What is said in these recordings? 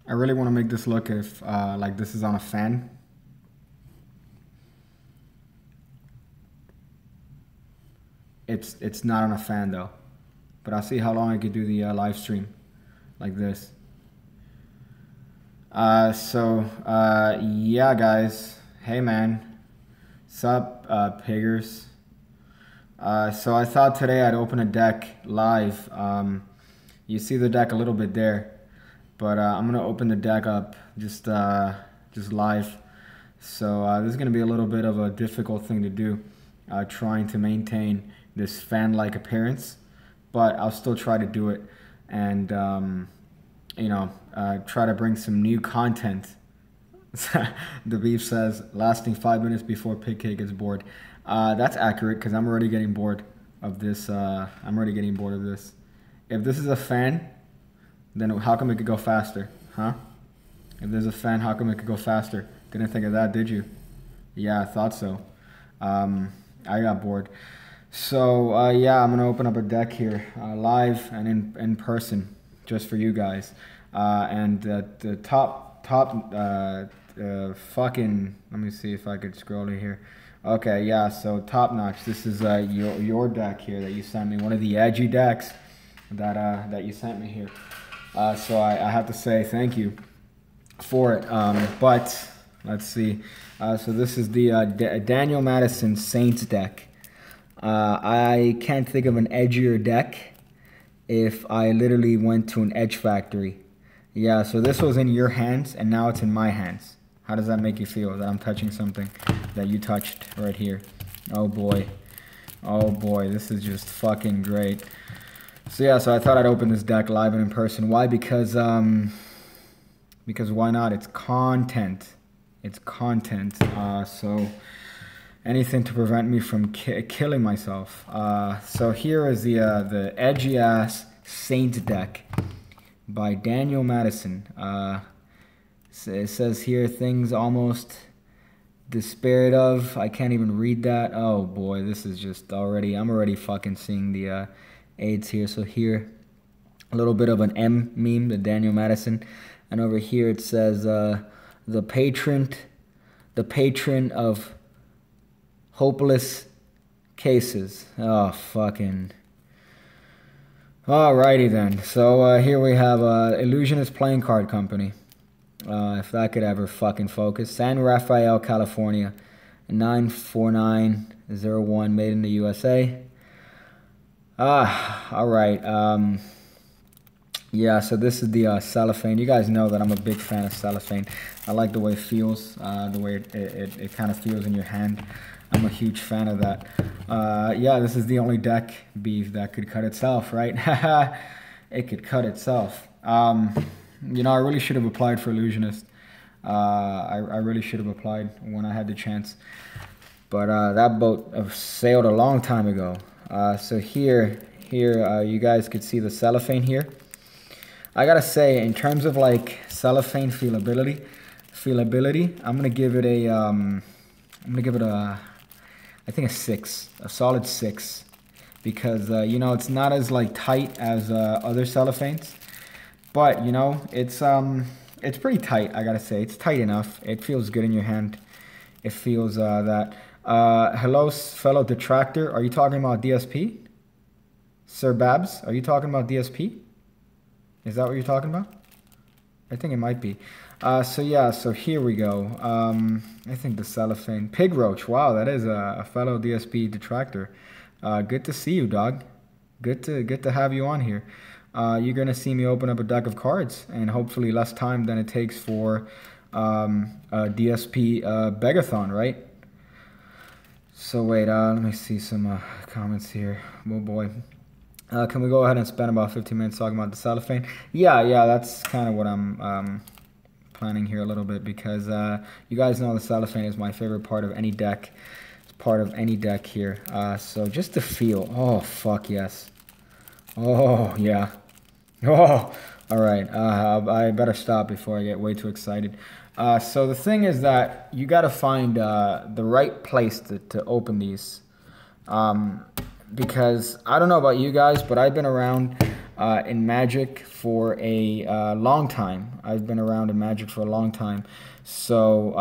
I really want to make this look if like this is on a fan. It's not on a fan though, but I'll see how long I could do the live stream like this. Yeah, guys. Hey, man. Sup, piggers. So I thought today I'd open a deck live. You see the deck a little bit there, but I'm gonna open the deck up just live. So this is gonna be a little bit of a difficult thing to do, trying to maintain this fan-like appearance, but I'll still try to do it and you know, try to bring some new content. The beef says lasting 5 minutes before Pig Cake is bored. That's accurate because I'm already getting bored of this. If this is a fan, then how come it could go faster, huh? If there's a fan, how come it could go faster? Didn't think of that, did you? Yeah, I thought so. I got bored. So yeah, I'm gonna open up a deck here, live and in person, just for you guys. And the top fucking, let me see if I could scroll to here. Okay, yeah, so top notch. This is your deck here that you sent me, one of the edgy decks that you sent me here. So I have to say thank you for it. But let's see. So this is the Daniel Madison Saints deck. I can't think of an edgier deck if I literally went to an edge factory. Yeah, so this was in your hands and now it's in my hands. How does that make you feel that I'm touching something that you touched right here? Oh boy. Oh boy, this is just fucking great. So yeah, so I thought I'd open this deck live and in person. Why? Because why not? It's content. It's content. So anything to prevent me from killing myself. So here is the edgy ass Saint deck by Daniel Madison. It says here things almost despaired of. I can't even read that. Oh boy, this is just already, I'm already fucking seeing the AIDS here. So here, a little bit of an M meme, the Daniel Madison. And over here it says the patron of hopeless cases. Oh, fucking. Alrighty then. So here we have Illusionist Playing Card Company. If that could ever fucking focus. San Rafael, California. 94901, made in the USA. Alright. Yeah, so this is the cellophane. You guys know that I'm a big fan of cellophane. I like the way it feels, the way it kind of feels in your hand. I'm a huge fan of that. Yeah, this is the only deck, beef, that could cut itself, right? It could cut itself. You know, I really should have applied for Illusionist. I really should have applied when I had the chance. But that boat sailed a long time ago. So here, you guys could see the cellophane here. I gotta say, in terms of like cellophane feelability, I'm gonna give it a, I think a 6, a solid 6, because you know, it's not as like tight as other cellophanes, but you know, it's pretty tight. I gotta say, it's tight enough. It feels good in your hand. It feels that. Hello, fellow detractor. Are you talking about DSP? Sir Babs, are you talking about DSP? Is that what you're talking about? I think it might be. So yeah, so here we go. I think the cellophane. Pig Roach, wow, that is a fellow DSP detractor. Good to see you, dog. Good to have you on here. You're gonna see me open up a deck of cards, and hopefully less time than it takes for a DSP Begathon, right? So wait, let me see some comments here. Oh boy. Can we go ahead and spend about 15 minutes talking about the cellophane? Yeah, that's kind of what I'm planning here a little bit, because you guys know the cellophane is my favorite part of any deck. It's part of any deck here. So just to feel, oh fuck yes. Oh yeah. Oh, all right. I better stop before I get way too excited. So the thing is that you got to find the right place to open these. Because I don't know about you guys, but I've been around in Magic for a long time. I've been around in Magic for a long time. So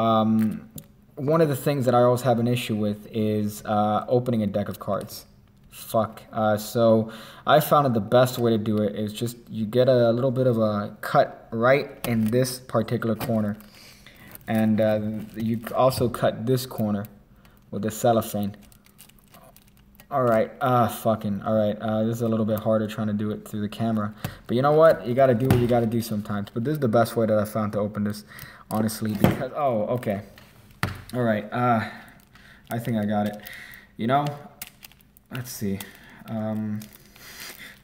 one of the things that I always have an issue with is opening a deck of cards. Fuck. So I found that the best way to do it is just you get a little bit of a cut right in this particular corner. And you also cut this corner with the cellophane. Alright, alright, this is a little bit harder trying to do it through the camera. But you know what? You gotta do what you gotta do sometimes. But this is the best way that I found to open this, honestly, because, oh, okay. Alright, I think I got it. You know, let's see.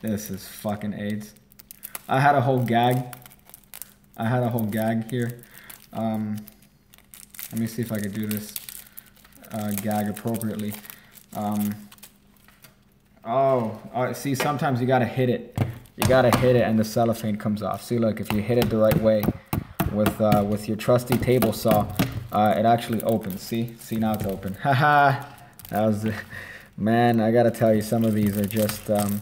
This is fucking AIDS. I had a whole gag. Here. Let me see if I could do this gag appropriately. See, sometimes you gotta hit it. You gotta hit it and the cellophane comes off. See, look, if you hit it the right way with your trusty table saw, it actually opens. See, now it's open. Haha, that was the, man, I gotta tell you, some of these are just, let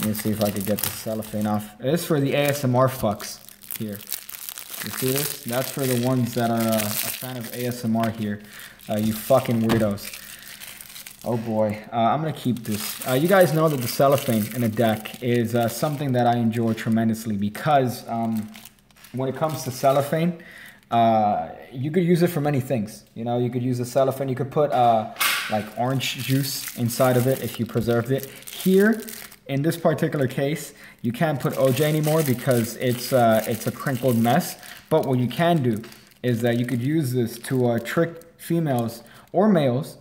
me see if I could get the cellophane off. It is for the ASMR fucks here. You see this? That's for the ones that are a fan of ASMR here. You fucking weirdos. Oh boy, I'm gonna keep this. You guys know that the cellophane in a deck is something that I enjoy tremendously because when it comes to cellophane, you could use it for many things. You know, you could use the cellophane. You could put like orange juice inside of it if you preserved it. Here, in this particular case, you can't put OJ anymore because it's a crinkled mess. But what you can do is that you could use this to trick females or males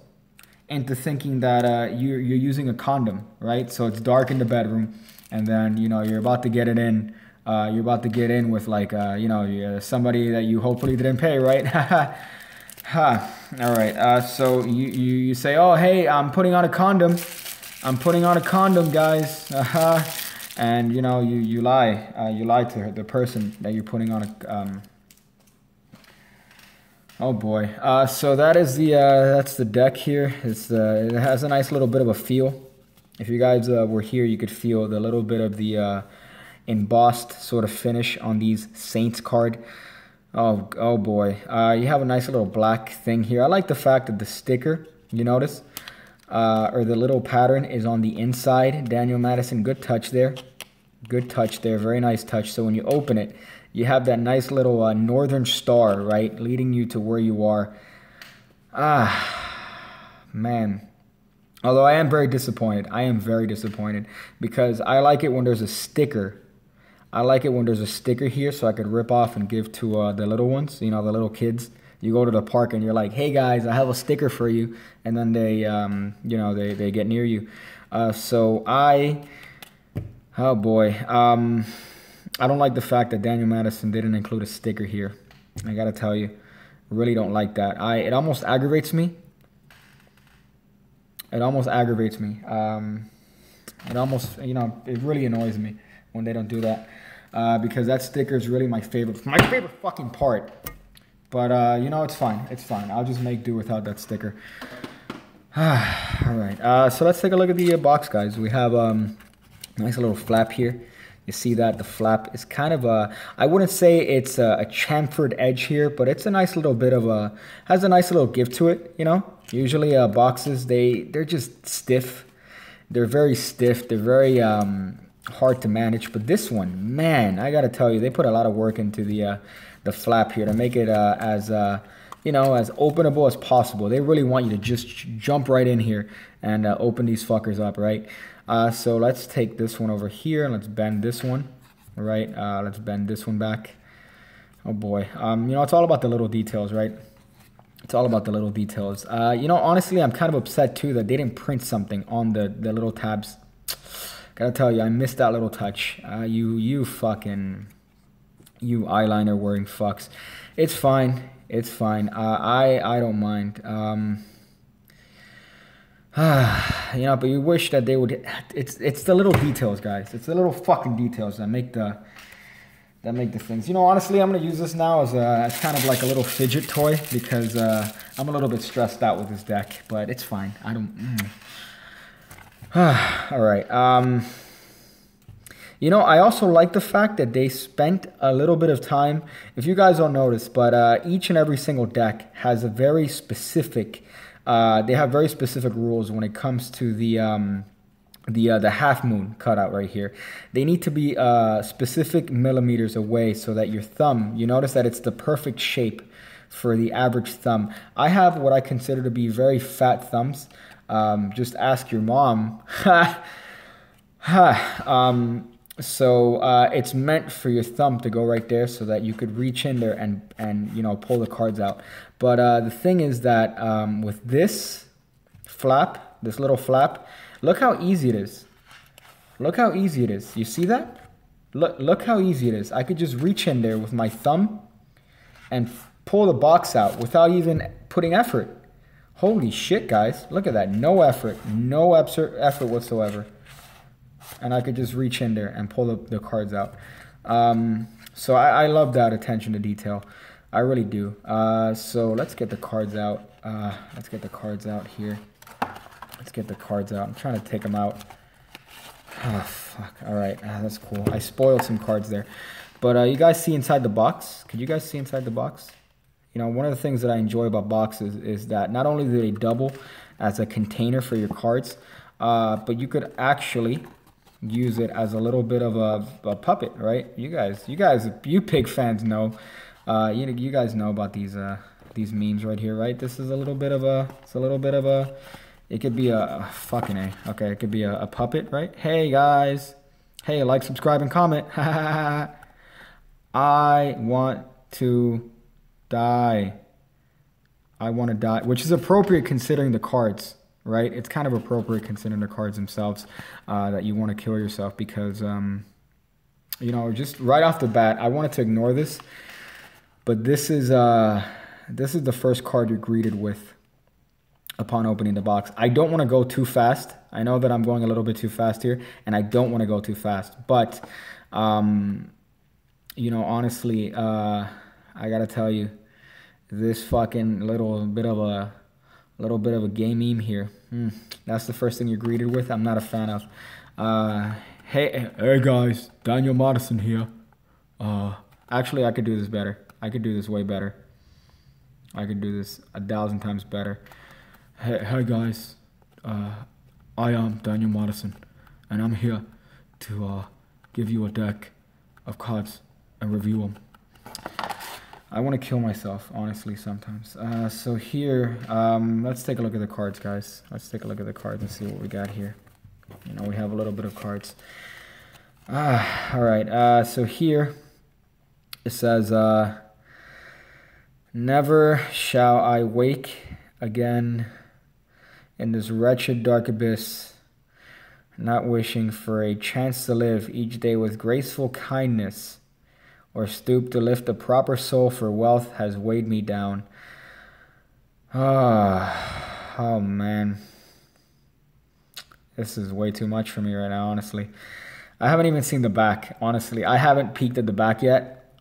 into thinking that you're using a condom, right? So it's dark in the bedroom, and then, you know, you're about to get it in. You're about to get in with, like, you know, somebody that you hopefully didn't pay, right? All right. So you say, oh, hey, I'm putting on a condom. I'm putting on a condom, guys. And, you know, you lie. You lie to the person that you're putting on a... Oh boy. So that is that's the deck here. It has a nice little bit of a feel. If you guys were here, you could feel the little bit of the embossed sort of finish on these Saints card. Oh boy. You have a nice little black thing here. I like the fact that the sticker, you notice, or the little pattern is on the inside. Daniel Madison, good touch there. Good touch there. Very nice touch. So when you open it, you have that nice little northern star, right, leading you to where you are. Man. Although I am very disappointed. I am very disappointed because I like it when there's a sticker. I like it when there's a sticker here so I could rip off and give to the little ones, you know, the little kids. You go to the park and you're like, hey guys, I have a sticker for you. And then they, you know, they get near you. Oh boy. I don't like the fact that Daniel Madison didn't include a sticker here. I gotta tell you, really don't like that. It almost aggravates me. It almost aggravates me. It almost, you know, it really annoys me when they don't do that. Because that sticker is really my favorite fucking part. But, you know, it's fine. It's fine. I'll just make do without that sticker. All right. So let's take a look at the box, guys. We have nice little flap here. You see that the flap is kind of I wouldn't say it's a chamfered edge here, but it's a nice little bit of has a nice little give to it, you know. Usually boxes, they're just stiff. They're very stiff. They're very hard to manage. But this one, man, I gotta tell you, they put a lot of work into the flap here to make it as you know, as openable as possible. They really want you to just jump right in here and open these fuckers up, right? So let's take this one over here and let's bend this one, right? Let's bend this one back. Oh boy. You know, it's all about the little details, right? It's all about the little details. You know, honestly, I'm kind of upset too that they didn't print something on the little tabs. Gotta tell you, I missed that little touch. You eyeliner wearing fucks. It's fine. It's fine. I don't mind. You know, but you wish that they would. It's the little details, guys. It's the little fucking details that make the things. You know, honestly, I'm gonna use this now as kind of like a little fidget toy because I'm a little bit stressed out with this deck, but it's fine. I don't. All right. You know, I also like the fact that they spent a little bit of time. If you guys don't notice, but each and every single deck has a very specific. They have very specific rules when it comes to the half moon cutout right here. They need to be specific millimeters away so that your thumb. You notice that it's the perfect shape for the average thumb. I have what I consider to be very fat thumbs. Just ask your mom. So it's meant for your thumb to go right there so that you could reach in there and you know, pull the cards out. But the thing is that with this flap, this little flap, look how easy it is. Look how easy it is. You see that? Look how easy it is. I could just reach in there with my thumb and pull the box out without even putting effort. Holy shit, guys. Look at that. No effort. No effort whatsoever. And I could just reach in there and pull the cards out. So I love that attention to detail. I really do. So let's get the cards out. Let's get the cards out here. Let's get the cards out. I'm trying to take them out. Oh, fuck. All right. That's cool. I spoiled some cards there. But you guys see inside the box? Could you guys see inside the box? You know, one of the things that I enjoy about boxes is that not only do they double as a container for your cards, but you could actually use it as a little bit of a puppet, right? You pig fans know. You guys know about these memes right here, right? This is a little bit of a, it could be a fucking A. Okay, it could be a puppet, right? Hey guys, hey, like, subscribe, and comment. I want to die. I want to die, which is appropriate considering the cards, right? It's kind of appropriate considering the cards themselves that you want to kill yourself because, you know, just right off the bat, I wanted to ignore this, but this is the first card you're greeted with upon opening the box. I don't want to go too fast. I know that I'm going a little bit too fast here, and I don't want to go too fast, but, you know, honestly, I gotta tell you, this fucking little bit of a gay meme here. That's the first thing you're greeted with. I'm not a fan of. Hey guys, Daniel Madison here. Actually, I could do this better. I could do this way better. I could do this 1,000 times better. Hey guys, I am Daniel Madison, and I'm here to give you a deck of cards and review them. I want to kill myself, honestly, sometimes. So here, let's take a look at the cards, guys. Let's take a look at the cards and see what we got here. You know, we have a little bit of cards. All right, so here it says, never shall I wake again in this wretched dark abyss, not wishing for a chance to live each day with graceful kindness, or stoop to lift a proper soul, for wealth has weighed me down. Oh man. This is way too much for me right now, honestly. I haven't even seen the back, honestly. I haven't peeked at the back yet.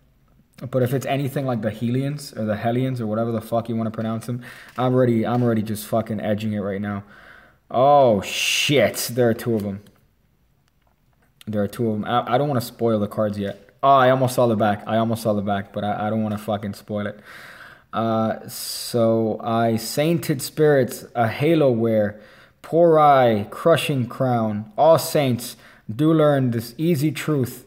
But if it's anything like the Hellions or the Hellions or whatever the fuck you want to pronounce them, I'm already just fucking edging it right now. Oh shit, there are two of them. There are two of them. I don't want to spoil the cards yet. Oh, I almost saw the back. But I don't want to fucking spoil it. So I sainted spirits, a halo wear, poor eye, crushing crown. All saints, do learn this easy truth.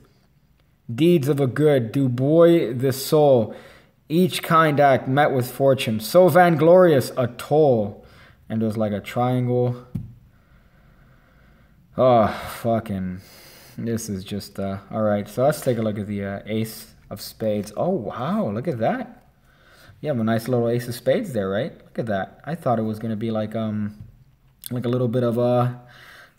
Deeds of a good do buoy the soul. Each kind act met with fortune. So vainglorious a toll. And there's like a triangle. Oh, fucking... This is just, alright, so let's take a look at the Ace of Spades. Oh, wow, look at that. You have a nice little Ace of Spades there, right? Look at that. I thought it was going to be like a little bit of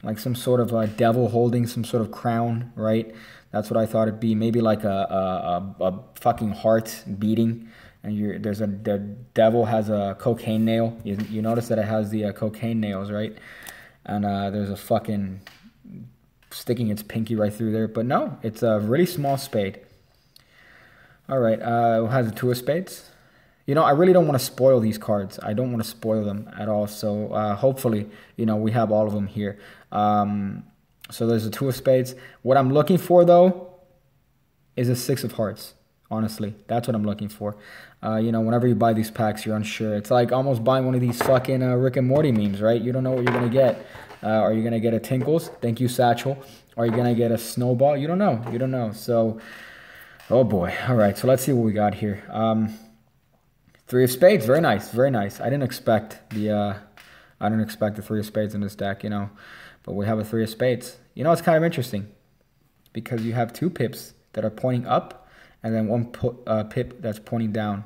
like some sort of a devil holding some sort of crown, right? That's what I thought it'd be. Maybe like a fucking heart beating. And the devil has a cocaine nail. You notice that it has the cocaine nails, right? And there's a fucking... sticking its pinky right through there, but no, it's a really small spade. All right, it has a two of spades. You know, I really don't want to spoil these cards. I don't want to spoil them at all. So hopefully, you know, we have all of them here. So there's a 2 of spades. What I'm looking for, though, is a 6 of hearts. Honestly, that's what I'm looking for. You know, whenever you buy these packs, you're unsure. It's like almost buying one of these fucking Rick and Morty memes, right? You don't know what you're going to get. Are you going to get a Tinkles? Thank you, Satchel. Are you going to get a Snowball? You don't know. You don't know. So, oh boy. All right, so let's see what we got here. 3 of spades. Very nice. Very nice. I didn't expect the 3 of spades in this deck, you know. But we have a 3 of spades. You know, it's kind of interesting because you have 2 pips that are pointing up and then 1 pip that's pointing down.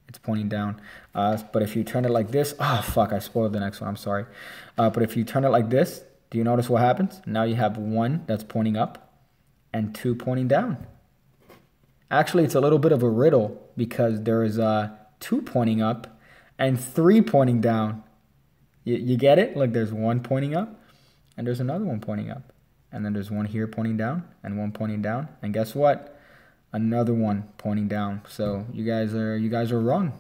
It's pointing down. But if you turn it like this, oh, fuck, I spoiled the next one. I'm sorry. But if you turn it like this, do you notice what happens? Now you have 1 that's pointing up and 2 pointing down. Actually, it's a little bit of a riddle because there is 2 pointing up and 3 pointing down. You get it? Like there's 1 pointing up and there's another one pointing up. And then there's 1 here pointing down and 1 pointing down. And guess what? Another one pointing down. So you guys are wrong.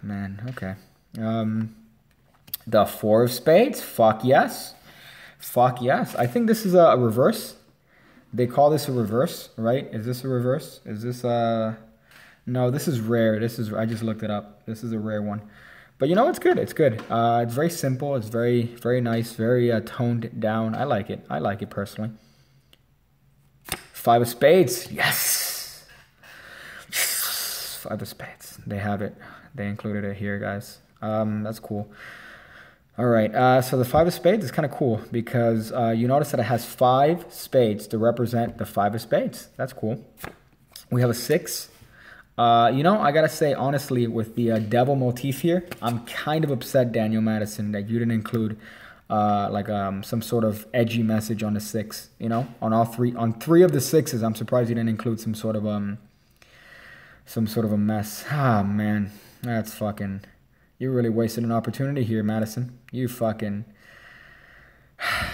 Man, okay. The 4 of spades. Fuck yes. Fuck yes. I think this is a reverse. They call this a reverse, right? Is this a reverse? Is this no, this is rare. I just looked it up. This is a rare one. But you know, it's good. It's good. It's very simple. It's very, very nice. Very toned down. I like it. I like it personally. 5 of spades. Yes. 5 of spades. They have it. They included it here, guys. That's cool. All right. So the 5 of spades is kind of cool because you notice that it has 5 spades to represent the 5 of spades. That's cool. We have a 6. You know, I got to say, honestly, with the devil motif here, I'm kind of upset, Daniel Madison, that you didn't include some sort of edgy message on the 6, you know, on 3 of the 6s. I'm surprised you didn't include some sort of a mess. Ah, man, that's fucking, you really wasted an opportunity here, Madison. You fucking,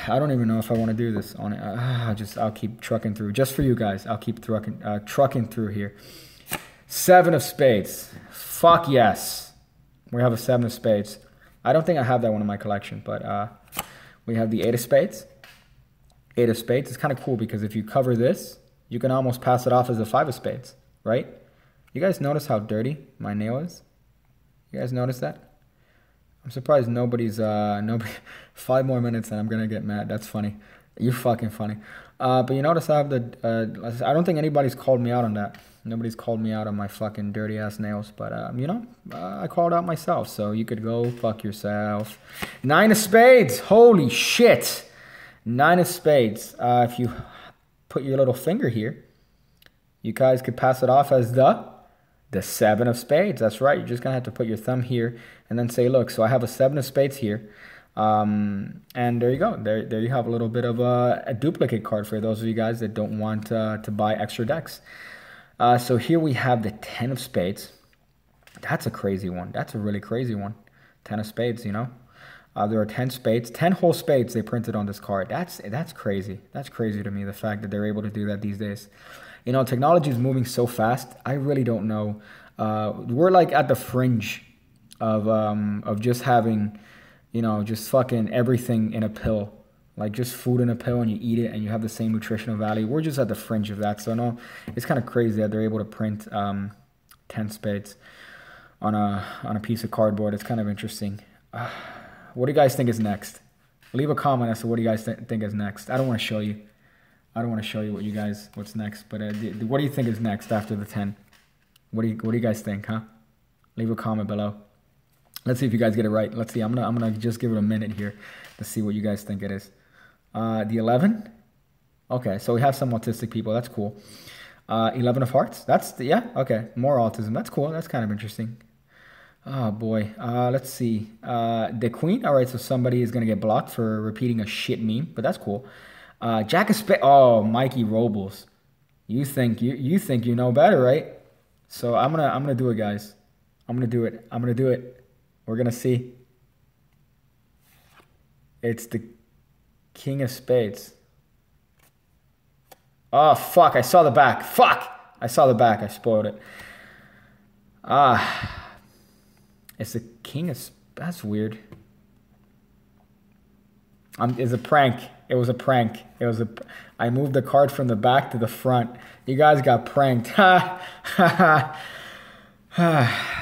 I don't even know if I want to do this on it. I'll keep trucking through just for you guys. I'll keep trucking through here. 7 of spades. Fuck yes. We have a 7 of spades. I don't think I have that one in my collection, but we have the 8 of spades. 8 of spades is kind of cool because if you cover this, you can almost pass it off as a 5 of spades, right? You guys notice how dirty my nail is? You guys notice that? I'm surprised nobody 5 more minutes and I'm gonna get mad. That's funny. You're fucking funny. But you notice I have the I don't think anybody's called me out on that. Nobody's called me out on my fucking dirty ass nails, but you know, I called out myself, so you could go fuck yourself. 9 of spades. Holy shit. 9 of spades. If you put your little finger here, you guys could pass it off as the 7 of spades. That's right. You're just gonna have to put your thumb here and then say, look, so I have a 7 of spades here. And there you go. There you have a little bit of a duplicate card for those of you guys that don't want to buy extra decks. So here we have the 10 of spades. That's a crazy one. That's a really crazy one. 10 of spades, you know. There are 10 spades. 10 whole spades they printed on this card. That's crazy. That's crazy to me, the fact that they're able to do that these days. You know, technology is moving so fast. I really don't know. We're like at the fringe of just having, you know, just fucking everything in a pill. Like just food in a pill and you eat it and you have the same nutritional value. We're just at the fringe of that. So no, it's kind of crazy that they're able to print 10 spades on a piece of cardboard. It's kind of interesting. What do you guys think is next? Leave a comment as to what do you guys think is next. I don't want to show you. I don't want to show you what's next. But what do you think is next after the 10? What do you guys think, huh? Leave a comment below. Let's see if you guys get it right. Let's see. I'm gonna just give it a minute here to see what you guys think it is. The 11. Okay, so we have some autistic people. That's cool. 11 of hearts. Yeah. Okay, more autism. That's cool. That's kind of interesting. Oh boy. Let's see. The queen. All right. So somebody is gonna get blocked for repeating a shit meme, but that's cool. Jack of spades. Oh, Mikey Robles. You think you know better, right? So I'm gonna do it, guys. I'm gonna do it. We're gonna see. It's the king of spades. Oh, fuck. I saw the back. Fuck. I saw the back. I spoiled it. It's the king of spades. That's weird. It's a prank. It was a prank. I moved the card from the back to the front. You guys got pranked. Ha ha ha.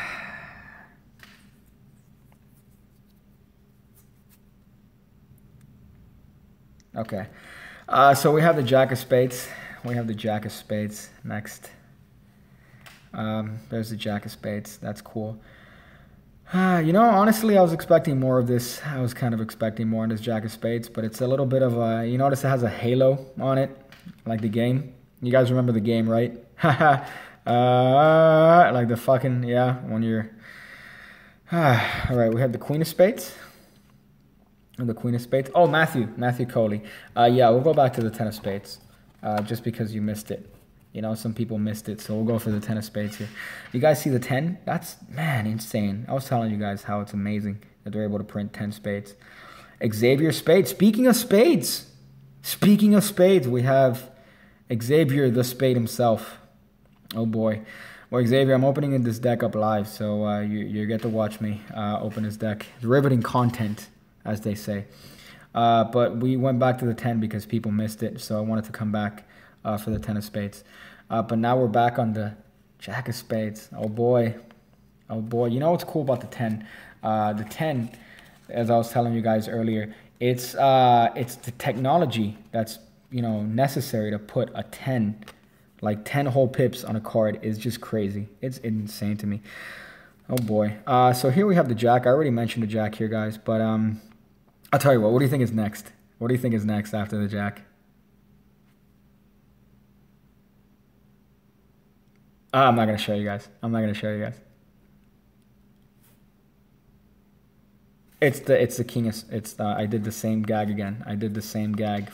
Okay. So we have the Jack of Spades. We have the Jack of Spades next. There's the Jack of Spades. That's cool. You know, honestly, I was expecting more of this. I was kind of expecting more on this Jack of Spades, but it's a little bit of a, you notice it has a halo on it, like the game. You guys remember the game, right? Like the fucking, yeah, when you're... All right, we have the Queen of Spades. And the Queen of Spades. Oh, Matthew Coley. Yeah, we'll go back to the Ten of Spades, just because you missed it. You know, some people missed it, so we'll go for the 10 of spades here. You guys see the 10? That's, man, insane. I was telling you guys how it's amazing that they're able to print 10 spades. Xavier Spades. Speaking of spades, we have Xavier the Spade himself. Oh, boy. Well, Xavier, I'm opening this deck up live, so you get to watch me open this deck. It's riveting content, as they say. But we went back to the 10 because people missed it, so I wanted to come back for the 10 of spades. But now we're back on the Jack of Spades. Oh boy. Oh boy. You know what's cool about the 10? The 10, as I was telling you guys earlier, it's the technology that's, you know, necessary to put a 10, like 10 whole pips on a card is just crazy. It's insane to me. Oh boy. So here we have the Jack. I already mentioned the Jack here, guys, but I'll tell you what do you think is next? What do you think is next after the Jack? I'm not going to show you guys. It's the king of, I did the same gag again. I did the same gag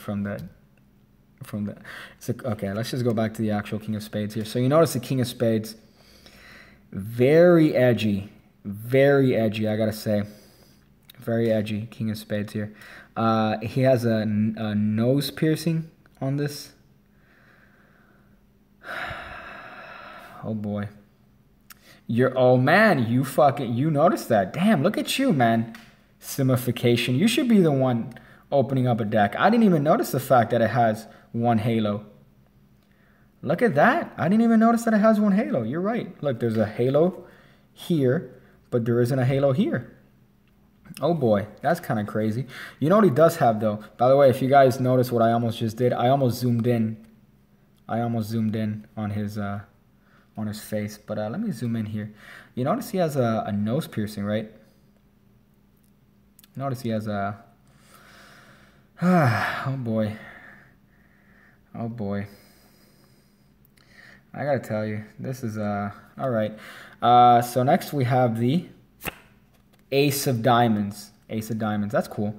okay, let's just go back to the actual King of Spades here. So you notice the King of Spades, very edgy, I got to say. Very edgy King of Spades here. He has a nose piercing on this. Oh boy. Oh man, you noticed that. Damn, look at you, man. Simification. You should be the one opening up a deck. I didn't even notice the fact that it has one halo. Look at that. I didn't even notice that it has one halo. You're right. Look, there's a halo here, but there isn't a halo here. Oh boy, that's kind of crazy. You know what he does have though? By the way, if you guys notice what I almost just did, I almost zoomed in on his face, but let me zoom in here. You notice he has a nose piercing, right? Notice he has a... oh boy. Oh boy. I gotta tell you, this is... Alright. So next we have the Ace of Diamonds. Ace of Diamonds, that's cool.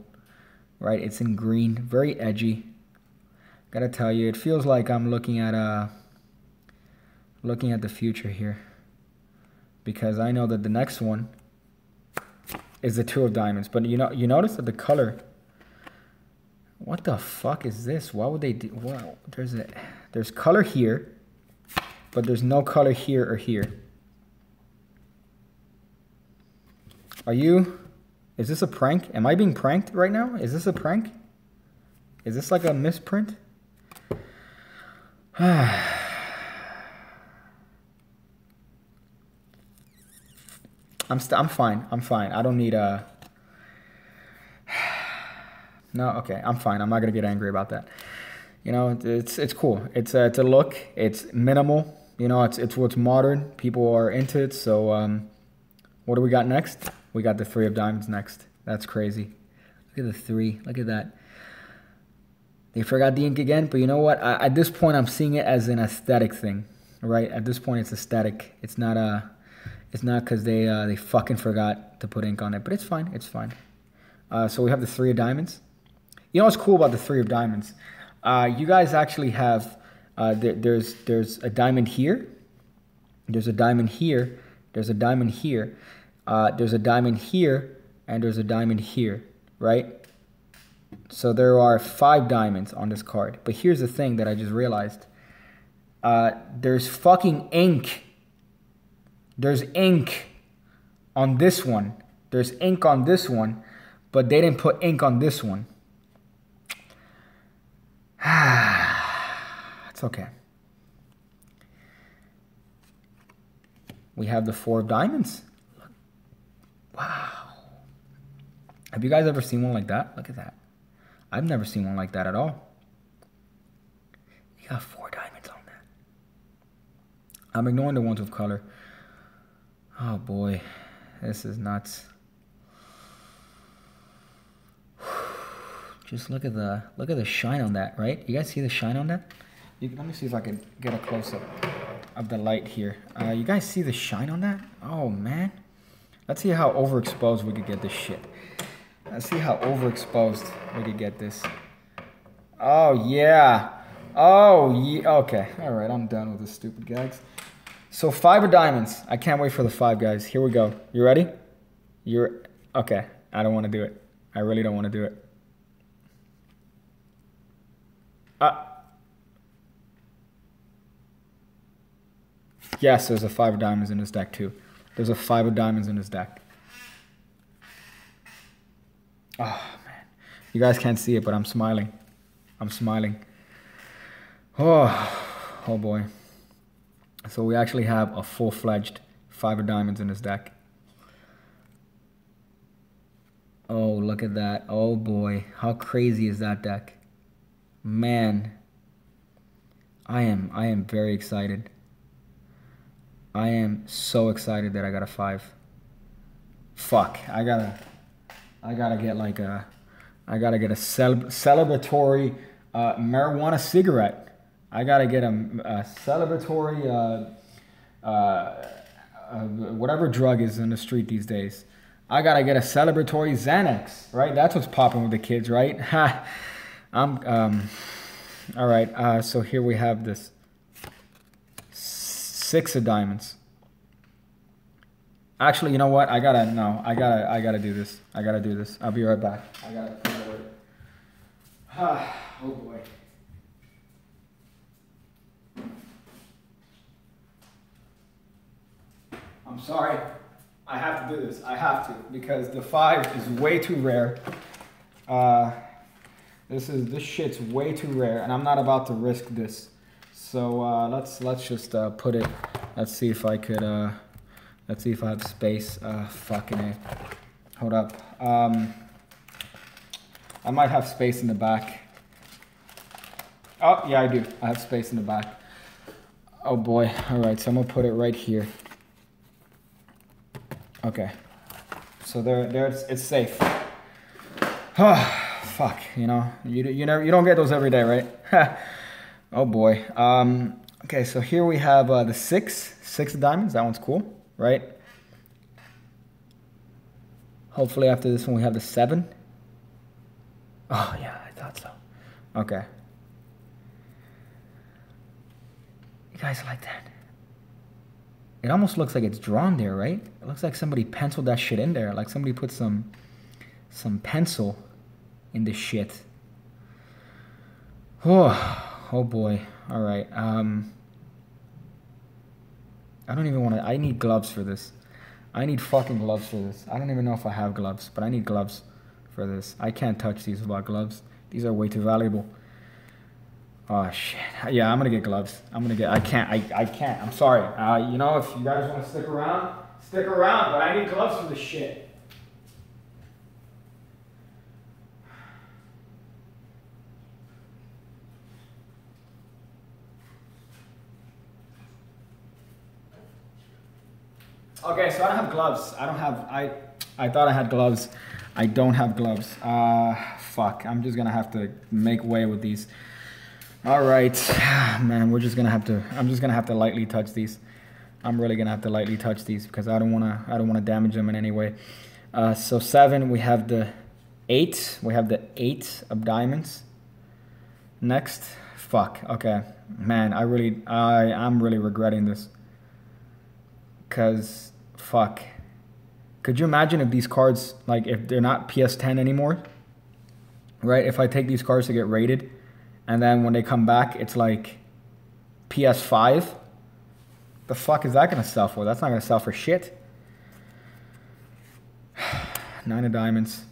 Right, it's in green, very edgy. Gotta tell you, it feels like I'm looking at the future here, because I know that the next one is the Two of Diamonds. But you notice that the color, what the fuck is this? Why would they do? Wow, there's color here, but there's no color here or here. Is this a prank? Am I being pranked right now? Is this a prank? Is this like a misprint? I'm fine. I don't need a... No, okay, I'm fine. I'm not gonna get angry about that. You know, it's cool. It's a look. It's minimal. You know, it's what's modern. People are into it. So, what do we got next? We got the Three of Diamonds next. That's crazy. Look at the 3. Look at that. They forgot the ink again, but you know what? At this point, I'm seeing it as an aesthetic thing, right? At this point, it's aesthetic. It's not because they fucking forgot to put ink on it, but it's fine. It's fine. So we have the Three of Diamonds. You know what's cool about the Three of Diamonds? You guys actually have there's a diamond here. There's a diamond here. There's a diamond here. There's a diamond here, and there's a diamond here, right? So there are 5 diamonds on this card. But here's the thing that I just realized. There's fucking ink. There's ink on this one. There's ink on this one, but they didn't put ink on this one. It's okay. We have the 4 of diamonds. Wow. Have you guys ever seen one like that? Look at that. I've never seen one like that at all. You got 4 diamonds on that. I'm ignoring the ones with color. Oh boy. This is nuts. Just look at the shine on that, right? You guys see the shine on that? Let me see if I can get a close-up of the light here. You guys see the shine on that? Oh man. Let's see how overexposed we could get this shit. Let's see how overexposed we could get this. Oh yeah. Oh yeah. Okay. All right. I'm done with this stupid gags. So 5 of diamonds. I can't wait for the 5, guys. Here we go. You ready? Okay. I don't want to do it. I really don't want to do it. Yes, there's a 5 of diamonds in this deck too. There's a 5 of diamonds in this deck. Oh man, you guys can't see it, but I'm smiling. I'm smiling. Oh boy. So we actually have a full-fledged 5 of diamonds in this deck. Oh, look at that. Oh boy, how crazy is that deck? Man, I am very excited. I am so excited that I got a 5. Fuck, I gotta get like a, I gotta get a celebratory marijuana cigarette. I gotta get a celebratory whatever drug is in the street these days. I gotta get a celebratory Xanax, right? That's what's popping with the kids, right? Ha. All right. So here we have this 6 of diamonds. Actually, you know what? I gotta do this. I gotta do this. I'll be right back. I gotta figure it out. Oh boy. I'm sorry. I have to do this. I have to, because the 5 is way too rare. This shit's way too rare, and I'm not about to risk this. So let's just put it. Let's see if I could. Let's see if I have space. Fucking A. Hold up. I might have space in the back. Oh yeah, I do. I have space in the back. Oh boy. All right. So I'm gonna put it right here. Okay. So there it's safe. Fuck, you know, you don't get those every day, right? Oh boy. Okay, so here we have the 6 of diamonds. That one's cool, right? Hopefully after this one we have the 7. Oh yeah, I thought so. Okay. You guys like that? It almost looks like it's drawn there, right? It looks like somebody penciled that shit in there. Like somebody put some pencil in this shit. Oh boy. All right. I don't even want to. I need gloves for this. I need fucking gloves for this. I don't even know if I have gloves, but I need gloves for this. I can't touch these without gloves. These are way too valuable. Oh shit. Yeah, I'm gonna get gloves. I can't. I'm sorry. You know, if you guys want to stick around, but I need gloves for this shit. Okay, so I don't have gloves. I thought I had gloves. I don't have gloves. Fuck. I'm just gonna have to make way with these. All right, man. I'm just gonna have to lightly touch these. I'm really gonna have to lightly touch these because I don't wanna damage them in any way. So 7. We have the 8. We have the 8 of diamonds. Next. Fuck. Okay, man. I'm really regretting this. Cause fuck. Could you imagine if these cards, like if they're not PS10 anymore, right? If I take these cards to get rated, and then when they come back, it's like PS5. The fuck is that gonna sell for? That's not gonna sell for shit. 9 of diamonds.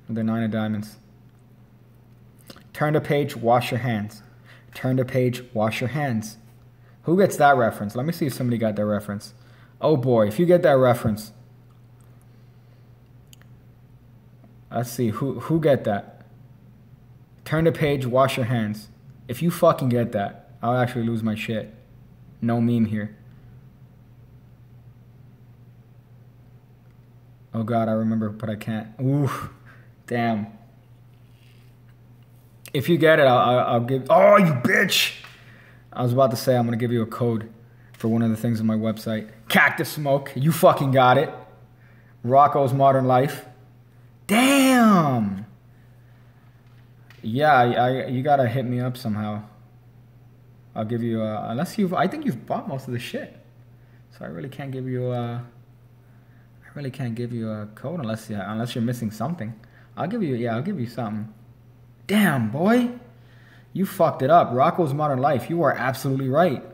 The 9 of diamonds. Turn the page, wash your hands. Turn the page, wash your hands. Who gets that reference? Let me see if somebody got that reference. Oh boy, if you get that reference. Let's see, who get that? Turn the page, wash your hands. If you fucking get that, I'll actually lose my shit. No meme here. Oh God, I remember, but I can't. Ooh, damn. If you get it, I'll give... Oh, you bitch! I was about to say I'm going to give you a code for one of the things on my website. Cactus Smoke. You fucking got it. Rocco's Modern Life. Damn! Yeah, you got to hit me up somehow. I'll give you a... I think you've bought most of the shit. So I really can't give you a... code unless you're missing something. I'll give you something. Damn, boy. You fucked it up. Rocco's Modern Life. You are absolutely right.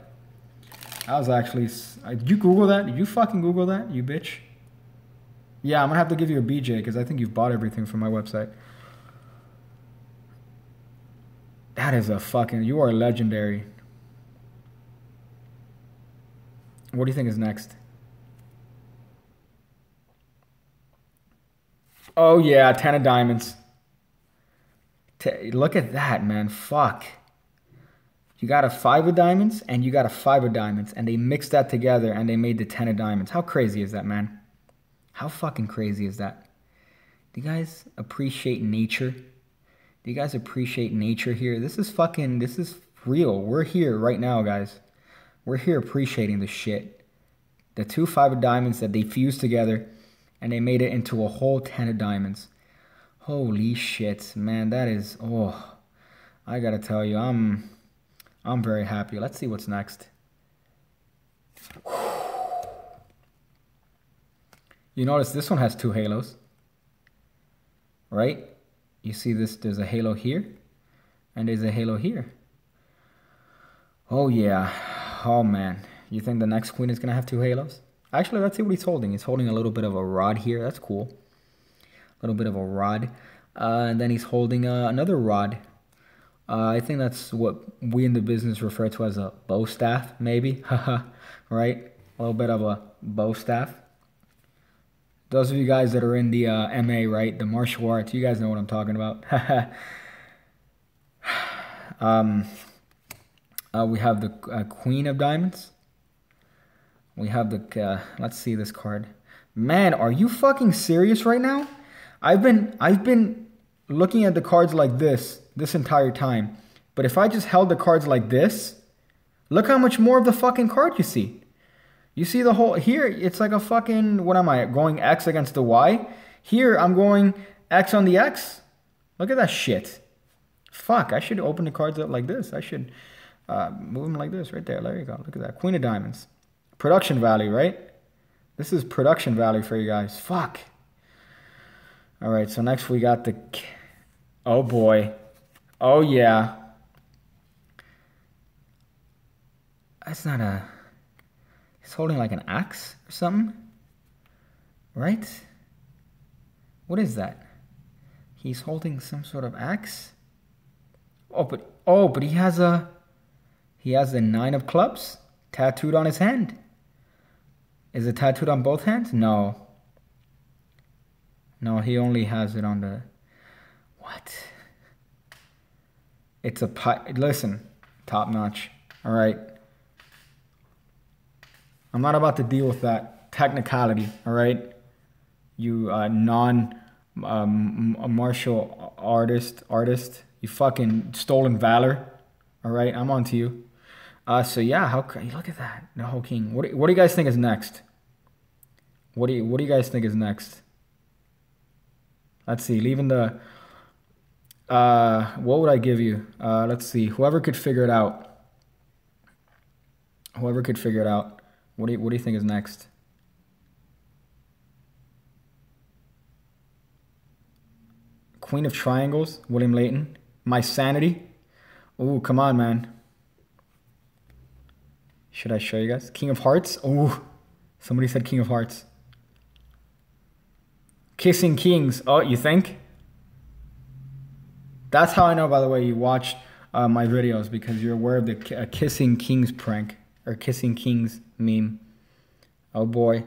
I was actually... Did you Google that? Did you fucking Google that, you bitch? Yeah, I'm going to have to give you a BJ because I think you've bought everything from my website. That is a fucking... You are legendary. What do you think is next? Oh, yeah. 10 of diamonds. Look at that, man. Fuck. You got a 5 of diamonds and you got a 5 of diamonds. And they mixed that together and they made the 10 of diamonds. How crazy is that, man? How fucking crazy is that? Do you guys appreciate nature? Do you guys appreciate nature here? This is real. We're here right now, guys. We're here appreciating the shit. The 2 5 of diamonds that they fused together and they made it into a whole 10 of diamonds. Holy shit, man, that is... Oh, I gotta tell you, I'm very happy. Let's see what's next. You notice this one has 2 halos, right? You see this, there's a halo here, and there's a halo here. Oh yeah, oh man. You think the next queen is gonna have 2 halos? Actually, let's see what he's holding. He's holding a little bit of a rod here, that's cool. A little bit of a rod. And then he's holding another rod. I think that's what we in the business refer to as a bow staff, maybe. Right? A little bit of a bow staff. Those of you guys that are in the MA, right? The martial arts, you guys know what I'm talking about. We have the Queen of Diamonds. We have the... let's see this card. Man, are you fucking serious right now? I've been looking at the cards like this entire time. But if I just held the cards like this, look how much more of the fucking card you see. You see the whole... Here, it's like a fucking... What am I? Going X against the Y? Here, I'm going X on the X. Look at that shit. Fuck, I should open the cards up like this. I should move them like this right there. There you go. Look at that. Queen of Diamonds. Production value, right? This is production value for you guys. Fuck. All right, so next we got the... Oh, boy. Oh, yeah. That's not a... He's holding like an axe or something. Right? What is that? He's holding some sort of axe? Oh, but he has a... He has the 9 of clubs tattooed on his hand. Is it tattooed on both hands? No. No, he only has it on the... What? It's a... Listen, top notch. All right. I'm not about to deal with that technicality, all right? You non-martial artist. You fucking stolen valor, all right? I'm on to you. So yeah, look at that, the whole king. What do you guys think is next? What do you guys think is next? Let's see, leaving the... what would I give you? Let's see, whoever could figure it out. Whoever could figure it out. What do you think is next? Queen of Triangles, William Layton. My Sanity. Ooh, come on, man. Should I show you guys? King of Hearts. Ooh, somebody said King of Hearts. Kissing Kings. Oh, you think? That's how I know, by the way, you watched my videos, because you're aware of the Kissing Kings prank, or Kissing Kings meme. Oh boy.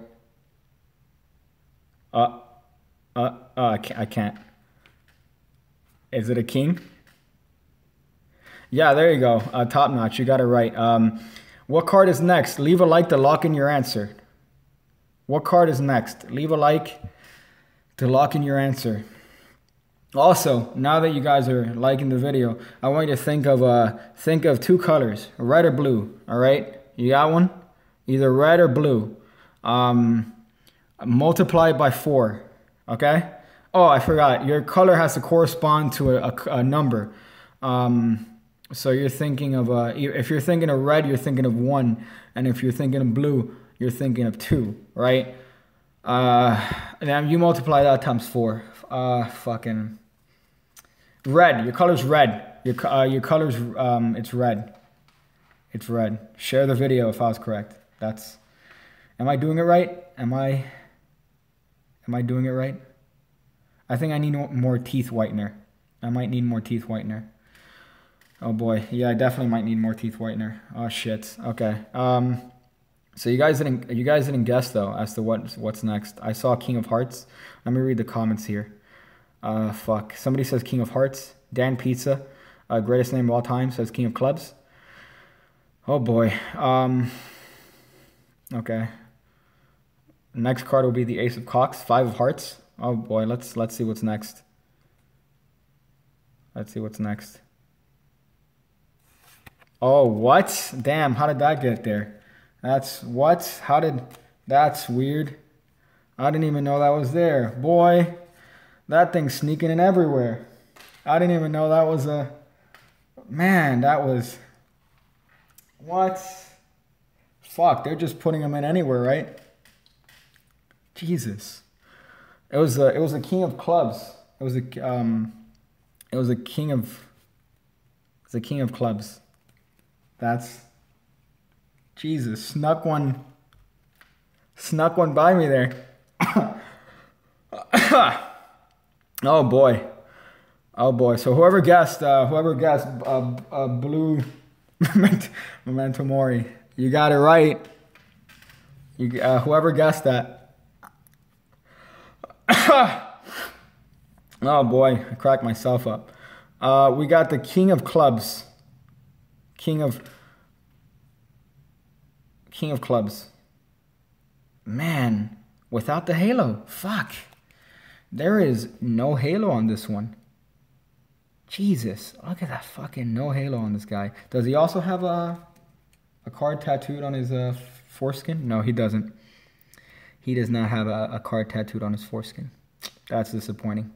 I can't. Is it a king? Yeah, there you go. Top notch. You got it right. What card is next? Leave a like to lock in your answer. What card is next? Leave a like to lock in your answer. Also, now that you guys are liking the video, I want you to think of two colors, red or blue. All right, you got one? Either red or blue. Multiply it by 4. Okay. Oh, I forgot. Your color has to correspond to a number. So you're thinking of if you're thinking of red, you're thinking of 1, and if you're thinking of blue, you're thinking of 2, right? Then you multiply that times 4. Fucking red. Your color's red. Your color's it's red. It's red. Share the video if I was correct. That's. Am I doing it right? Am I doing it right? I think I need more teeth whitener. I might need more teeth whitener. Oh boy, yeah, I definitely might need more teeth whitener. Oh shit. Okay. So you guys didn't guess though as to what's next. I saw King of Hearts. Let me read the comments here. Fuck. Somebody says King of Hearts. Dan Pizza, greatest name of all time, says King of Clubs. Oh boy. Okay. Next card will be the Ace of Cocks, 5 of Hearts. Oh boy, let's see what's next. Let's see what's next. Oh, what? Damn, how did that get there? That's what? That's weird. I didn't even know that was there. Boy, that thing's sneaking in everywhere. I didn't even know that was a... Man, that was... What? Fuck, they're just putting them in anywhere, right? Jesus. It was a King of Clubs. It was a King of Clubs. That's Jesus. Snuck one by me there. Oh boy. Oh boy. So whoever guessed blue Memento Mori, you got it right. Whoever guessed that. Oh boy, I cracked myself up. We got the King of Clubs. King of Clubs. Man, without the halo. Fuck. There is no halo on this one. Jesus, look at that fucking no halo on this guy. Does he also have a card tattooed on his foreskin? No, he doesn't. He does not have a card tattooed on his foreskin. That's disappointing.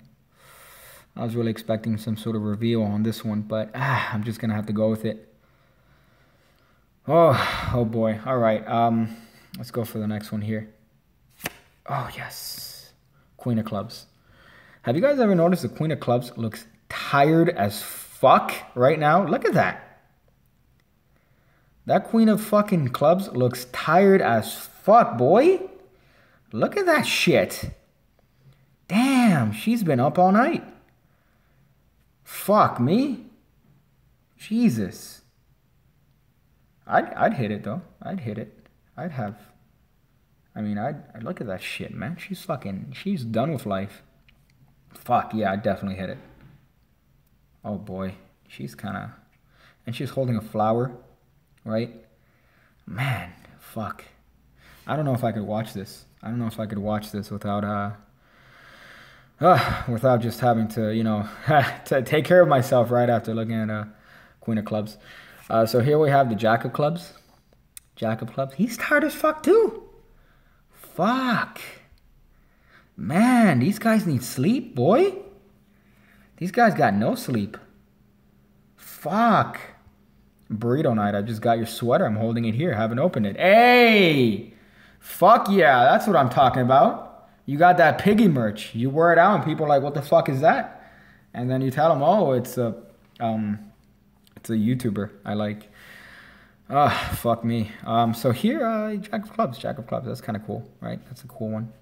I was really expecting some sort of reveal on this one, but I'm just going to have to go with it. Oh boy. All right. Let's go for the next one here. Oh, yes. Queen of Clubs. Have you guys ever noticed the Queen of Clubs looks tired as fuck right now? Look at that. That Queen of fucking Clubs looks tired as fuck, boy. Look at that shit. Damn, she's been up all night. Fuck me. Jesus. I'd hit it though. I'd hit it. I'd look at that shit, man. She's done with life. Fuck, yeah, I'd definitely hit it. Oh boy. She's and she's holding a flower, right? Man, fuck. I don't know if I could watch this. I don't know if I could watch this without just having to, to take care of myself right after looking at Queen of Clubs. So here we have the Jack of Clubs. Jack of Clubs. He's tired as fuck too. Fuck. Man, these guys need sleep, boy. These guys got no sleep. Fuck. Burrito night. I just got your sweater. I'm holding it here. Haven't opened it. Hey. Fuck yeah. That's what I'm talking about. You got that piggy merch. You wear it out and people are like, what the fuck is that? And then you tell them, oh, it's a YouTuber I like. Fuck me. So here, Jack of Clubs. Jack of Clubs. That's kind of cool, right? That's a cool one.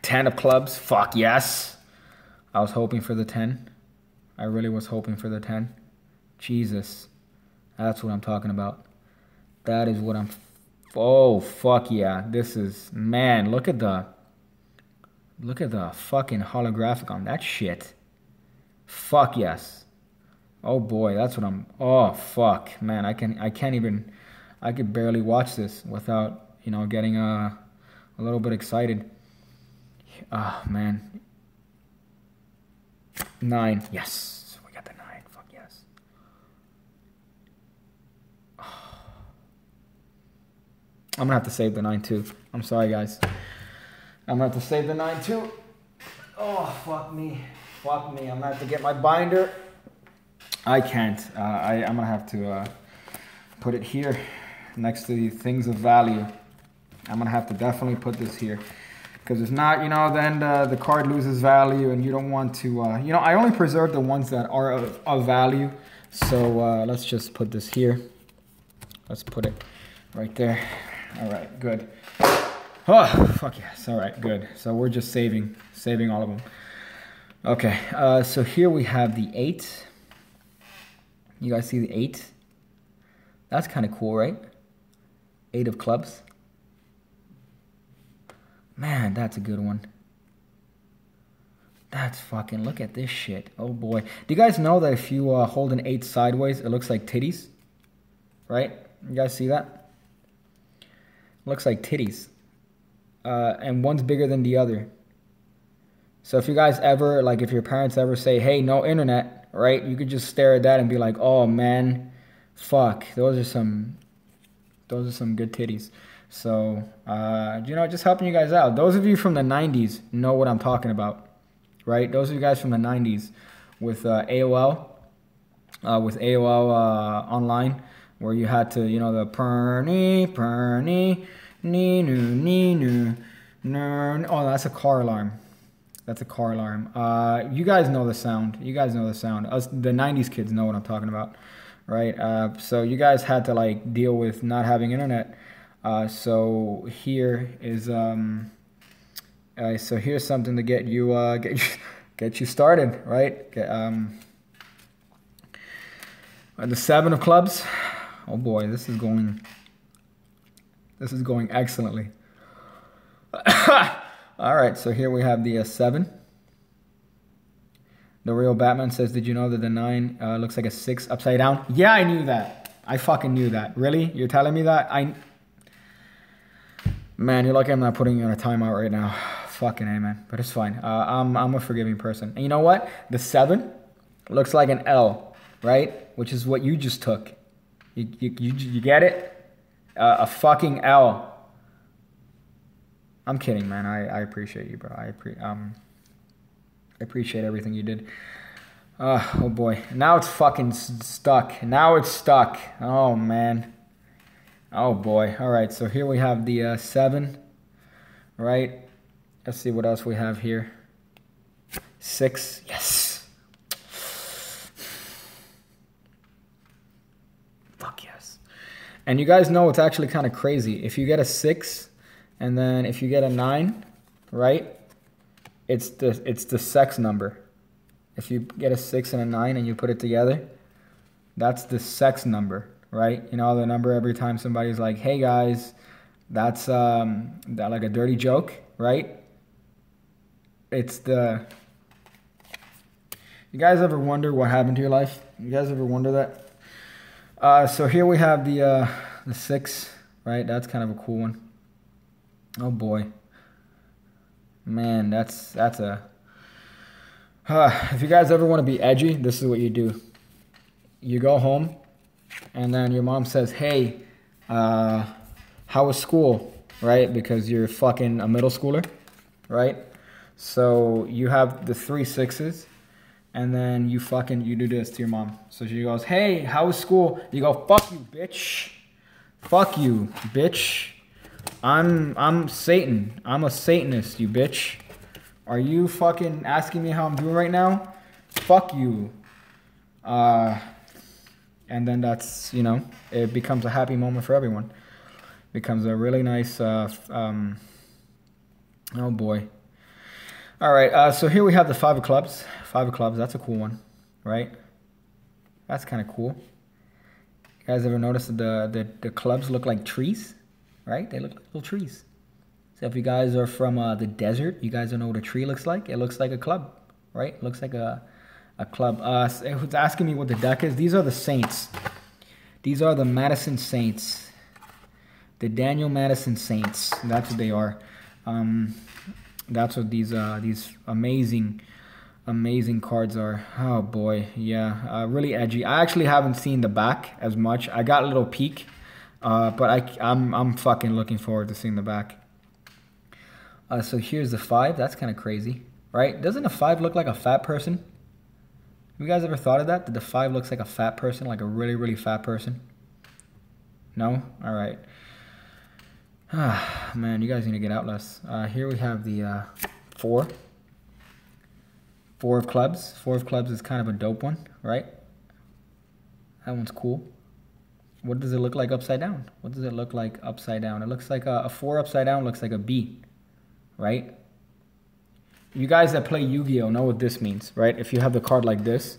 10 of Clubs. Fuck yes. I was hoping for the 10. I really was hoping for the 10. Jesus. That's what I'm talking about. That is what I'm... Oh, fuck yeah. This is... Man, look at the fucking holographic on that shit. Fuck yes. Oh boy, that's what I'm... Oh, fuck. Man, I can't even... I could barely watch this without, you know, getting a little bit excited. Oh, man. 9. Yes. We got the 9. Fuck yes. Oh. I'm gonna have to save the 9 too. I'm sorry, guys. I'm gonna have to save the 9 too. Oh, fuck me. Fuck me. I'm gonna have to get my binder. I can't. I'm gonna have to put it here next to the things of value. I'm gonna have to definitely put this here. Because if not, you know, then the card loses value and you don't want to, you know, I only preserve the ones that are of value. So let's just put this here. Let's put it right there. All right, good. Oh, fuck yes. All right, good. So we're just saving all of them. Okay, so here we have the 8. You guys see the 8? That's kind of cool, right? 8 of clubs. Man, that's a good one. That's fucking, look at this shit. Oh boy. Do you guys know that if you hold an 8 sideways, it looks like titties? Right? You guys see that? Looks like titties. And one's bigger than the other. So if you guys ever, like if your parents ever say, hey, no internet, right? You could just stare at that and be like, oh man, fuck. Those are some good titties. So, you know, just helping you guys out. Those of you from the 90s know what I'm talking about, right? Those of you guys from the 90s with AOL online, where you had to, you know, the perny, nee-noo. Oh, that's a car alarm. That's a car alarm. You guys know the sound. You guys know the sound. Us, the 90s kids know what I'm talking about, right? So you guys had to, like, deal with not having internet. So here is so here's something to get you get you started, right? The 7 of clubs. Oh boy, this is going excellently. All right, so here we have the 7. The real Batman says, did you know that the 9 looks like a 6 upside down? Yeah, I knew that. I fucking knew that. Really? You're telling me that? Man, you're lucky I'm not putting you on a timeout right now. Fucking A, man. But it's fine. I'm a forgiving person. And you know what? The 7 looks like an L, right? Which is what you just took. You get it? A fucking L. I'm kidding, man. I appreciate you, bro. I appreciate everything you did. Oh, boy. Now it's fucking stuck. Now it's stuck. Oh, man. Oh boy. All right, so here we have the 7, right? Let's see what else we have here. 6, yes. Fuck yes. And you guys know it's actually kind of crazy. If you get a 6 and then if you get a 9, right? It's the sex number. If you get a 6 and a 9 and you put it together, that's the sex number. Right? You know, the number every time somebody's like, hey guys, that's that like a dirty joke, right? It's the... You guys ever wonder what happened to your life? You guys ever wonder that? So here we have the 6, right? That's kind of a cool one. Oh boy. Man, that's a... if you guys ever want to be edgy, this is what you do. You go home, and then your mom says, hey, how was school, right? Because you're fucking a middle schooler, right? So you have the 3 6s, and then you do this to your mom. So she goes, hey, how was school? You go, fuck you, bitch. Fuck you, bitch. I'm Satan. I'm a Satanist, you bitch. Are you fucking asking me how I'm doing right now? Fuck you. And then that's, you know, it becomes a happy moment for everyone. Becomes a really nice, oh boy. All right, so here we have the 5 of clubs. 5 of clubs, that's a cool one, right? That's kind of cool. You guys ever notice that the clubs look like trees, right? They look like little trees. So if you guys are from the desert, you guys don't know what a tree looks like. It looks like a club, right? It looks like a club. Who's asking me what the deck is? These are the Saints. These are the Madison Saints. The Daniel Madison Saints. That's what they are. That's what these amazing cards are. Oh boy, yeah, really edgy. I actually haven't seen the back as much. I got a little peek, but I'm fucking looking forward to seeing the back. So here's the 5. That's kind of crazy, right? Doesn't a 5 look like a fat person? Have you guys ever thought of that? That the 5 looks like a fat person, like a really, really fat person? No? All right. Ah, man, you guys need to get out less. Here we have the 4. 4 of clubs. 4 of clubs is kind of a dope one, right? That one's cool. What does it look like upside down? What does it look like upside down? It looks like a 4 upside down looks like a B, right? You guys that play Yu-Gi-Oh know what this means, right? If you have the card like this,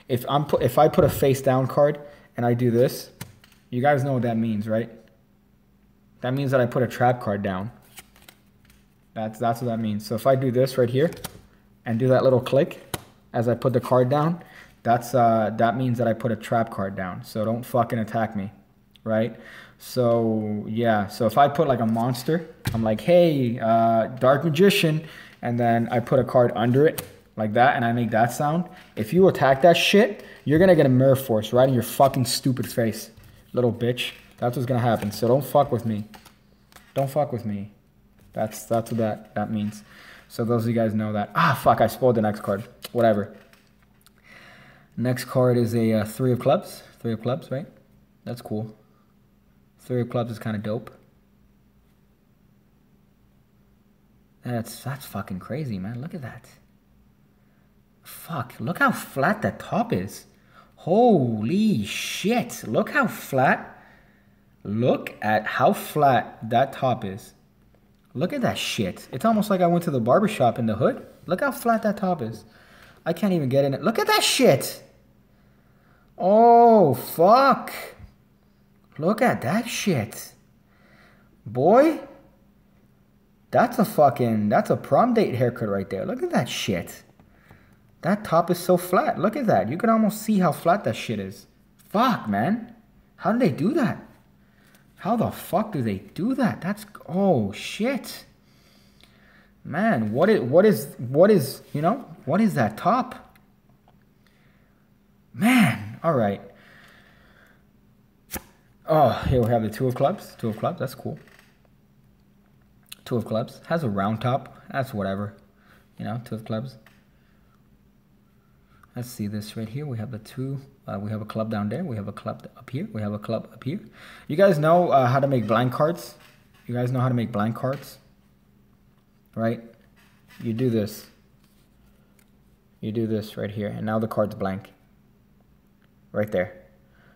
if I put a face down card and I do this, you guys know what that means, right? That means that I put a trap card down. That's what that means. So if I do this right here and do that little click as I put the card down, that means that I put a trap card down. So don't fucking attack me, right? So yeah, so if I put like a monster, I'm like, hey, Dark Magician, and then I put a card under it like that and I make that sound. If you attack that shit, you're gonna get a Mirror Force right in your fucking stupid face, little bitch. That's what's gonna happen. So don't fuck with me. Don't fuck with me. That's what that means. So those of you guys know that. Ah, fuck, I spoiled the next card. Whatever. Next card is a 3 of clubs. 3 of clubs, right? That's cool. 3 of clubs is kind of dope. That's fucking crazy, man. Look at that. Fuck, look how flat that top is. Holy shit. Look how flat. Look at how flat that top is. Look at that shit. It's almost like I went to the barbershop in the hood. Look how flat that top is. I can't even get in it. Look at that shit. Oh, fuck. Look at that shit. Boy. That's a prom date haircut right there. Look at that shit. That top is so flat. Look at that. You can almost see how flat that shit is. Fuck, man. How did they do that? How the fuck do they do that? That's, oh shit. Man, what is, you know, what is that top? Man, all right. Oh, here we have the 2 of clubs. 2 of clubs, that's cool. 2 of clubs. Has a round top. That's whatever. You know, 2 of clubs. Let's see this right here. We have the 2. We have a club down there. We have a club up here. We have a club up here. You guys know how to make blank cards? You guys know how to make blank cards? Right? You do this. You do this right here. And now the card's blank. Right there.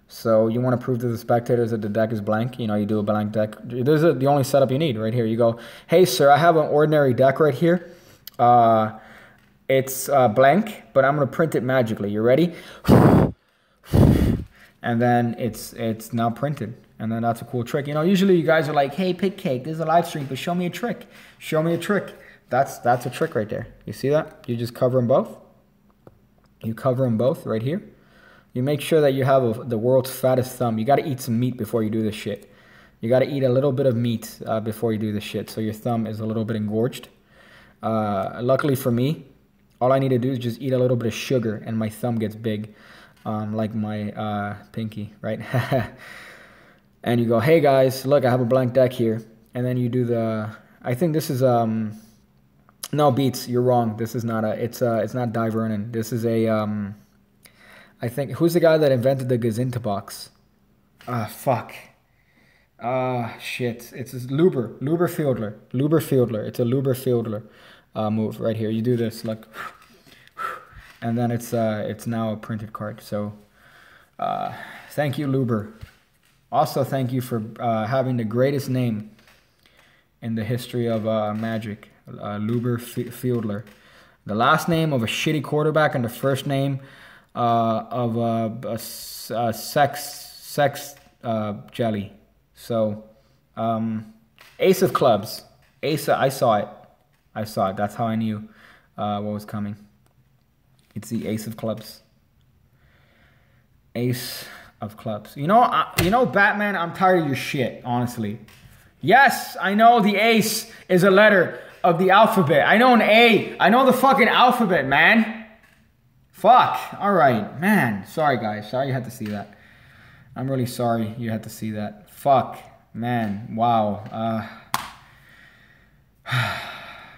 So you want to prove to the spectators that the deck is blank. You know, you do a blank deck. This is the only setup you need right here. You go, hey, sir, I have an ordinary deck right here. It's blank, but I'm going to print it magically. You ready? And then it's now printed. And then that's a cool trick. You know, usually you guys are like, hey, pick cake. This is a live stream, but show me a trick. Show me a trick. That's a trick right there. You see that? You just cover them both. You cover them both right here. You make sure that you have the world's fattest thumb. You got to eat some meat before you do this shit. You got to eat a little bit of meat before you do this shit. So your thumb is a little bit engorged. Luckily for me, all I need to do is just eat a little bit of sugar and my thumb gets big. Like my pinky, right? And you go, hey guys, look, I have a blank deck here. And then you do the, I think this is, no, Beats, you're wrong. This is not it's not Di Vernon. This is a, I think, who's the guy that invented the Gazinta box? Fuck. Shit. It's Luber Fiedler. It's a Luber Fiedler move right here. You do this, like, and then it's now a printed card. So, thank you, Luber. Also, thank you for having the greatest name in the history of Magic, Luber Fiedler. The last name of a shitty quarterback and the first name of a sex jelly. So, ace of clubs. Ace, I saw it. That's how I knew what was coming. It's the ace of clubs. Ace of clubs. You know, Batman, I'm tired of your shit, honestly. Yes, I know the ace is a letter of the alphabet. I know an A. I know the fucking alphabet, man. Fuck. All right, man. Sorry, guys. Sorry you had to see that. I'm really sorry you had to see that. Fuck, man. Wow.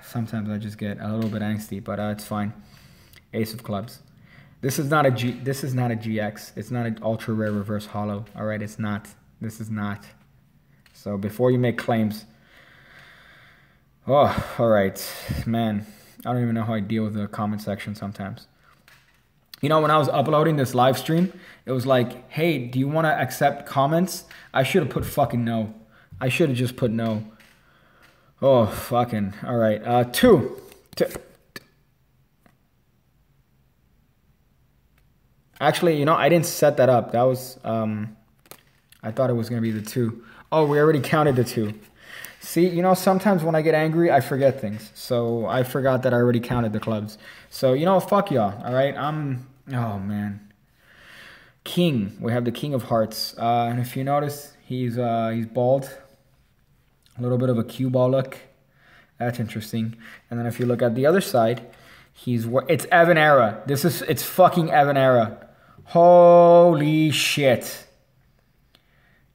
Sometimes I just get a little bit angsty, but it's fine. Ace of clubs. This is not a G. This is not a GX. It's not an ultra rare reverse holo. All right, it's not. This is not. So before you make claims. Oh, all right, man. I don't even know how I deal with the comment section sometimes. You know, when I was uploading this live stream, it was like, hey, do you want to accept comments? I should have put fucking no. I should have just put no. Oh, fucking. All right. Two. Actually, you know, I didn't set that up. That was, I thought it was going to be the 2. Oh, we already counted the 2. See, you know, sometimes when I get angry, I forget things. So I forgot that I already counted the clubs. So, you know, fuck y'all, all right? Oh, man. King. We have the King of Hearts. And if you notice, he's bald. A little bit of a cue ball look. That's interesting. And then if you look at the other side, it's Evan era. It's fucking Evan era. Holy shit.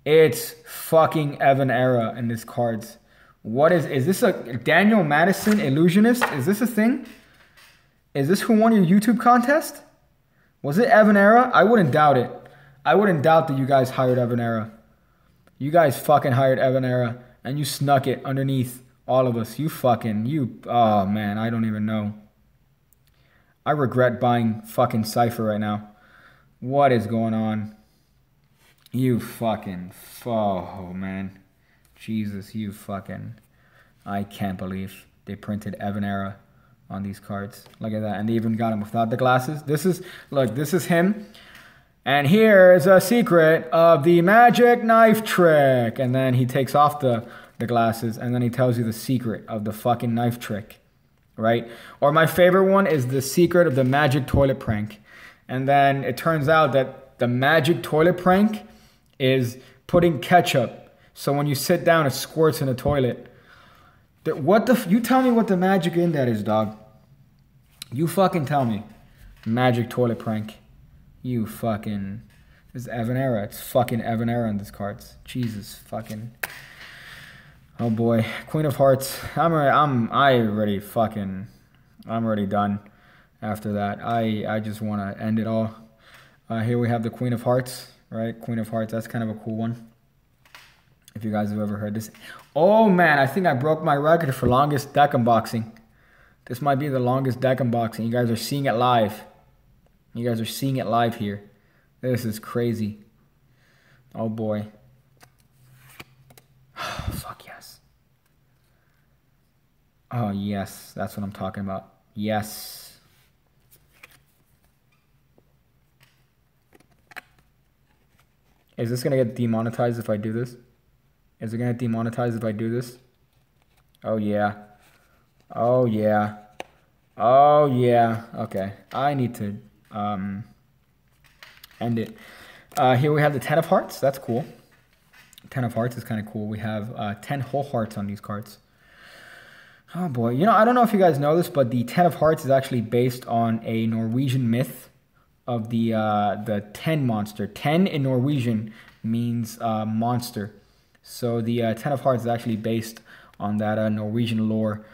It's fucking Evan era in this cards. What is this a Daniel Madison illusionist? Is this a thing? Is this who won your YouTube contest? Was it Evan era? I wouldn't doubt it. I wouldn't doubt that you guys hired Evan era. You guys fucking hired Evan era and you snuck it underneath all of us. Oh man, I don't even know. I regret buying fucking Cypher right now. What is going on? Oh man. Jesus, I can't believe they printed Evan era on these cards. Look at that. And they even got him without the glasses. This is him. And here is a secret of the magic knife trick. And then he takes off the glasses and then he tells you the secret of the fucking knife trick. Right? Or my favorite one is the secret of the magic toilet prank. And then it turns out that the magic toilet prank is putting ketchup. So when you sit down, it squirts in the toilet. You tell me what the magic in that is, dog. You fucking tell me. Magic toilet prank. This is Evan era. It's fucking Evan era on these cards. Jesus fucking. Oh boy. Queen of Hearts. I'm already done after that. I just want to end it all. Here we have the Queen of Hearts, right? Queen of Hearts. That's kind of a cool one. If you guys have ever heard this. Oh man, I think I broke my record for longest deck unboxing. This might be the longest deck unboxing. You guys are seeing it live. You guys are seeing it live here. This is crazy. Oh boy. Fuck yes. Oh yes, that's what I'm talking about. Yes. Is this gonna get demonetized if I do this? Is it going to demonetize if I do this? Oh, yeah. Oh, yeah. Oh, yeah. Okay. I need to end it. Here we have the 10 of Hearts. That's cool. 10 of Hearts is kind of cool. We have 10 whole hearts on these cards. Oh, boy. You know, I don't know if you guys know this, but the 10 of Hearts is actually based on a Norwegian myth of the 10 monster. 10 in Norwegian means monster. So the 10 of Hearts is actually based on that Norwegian lore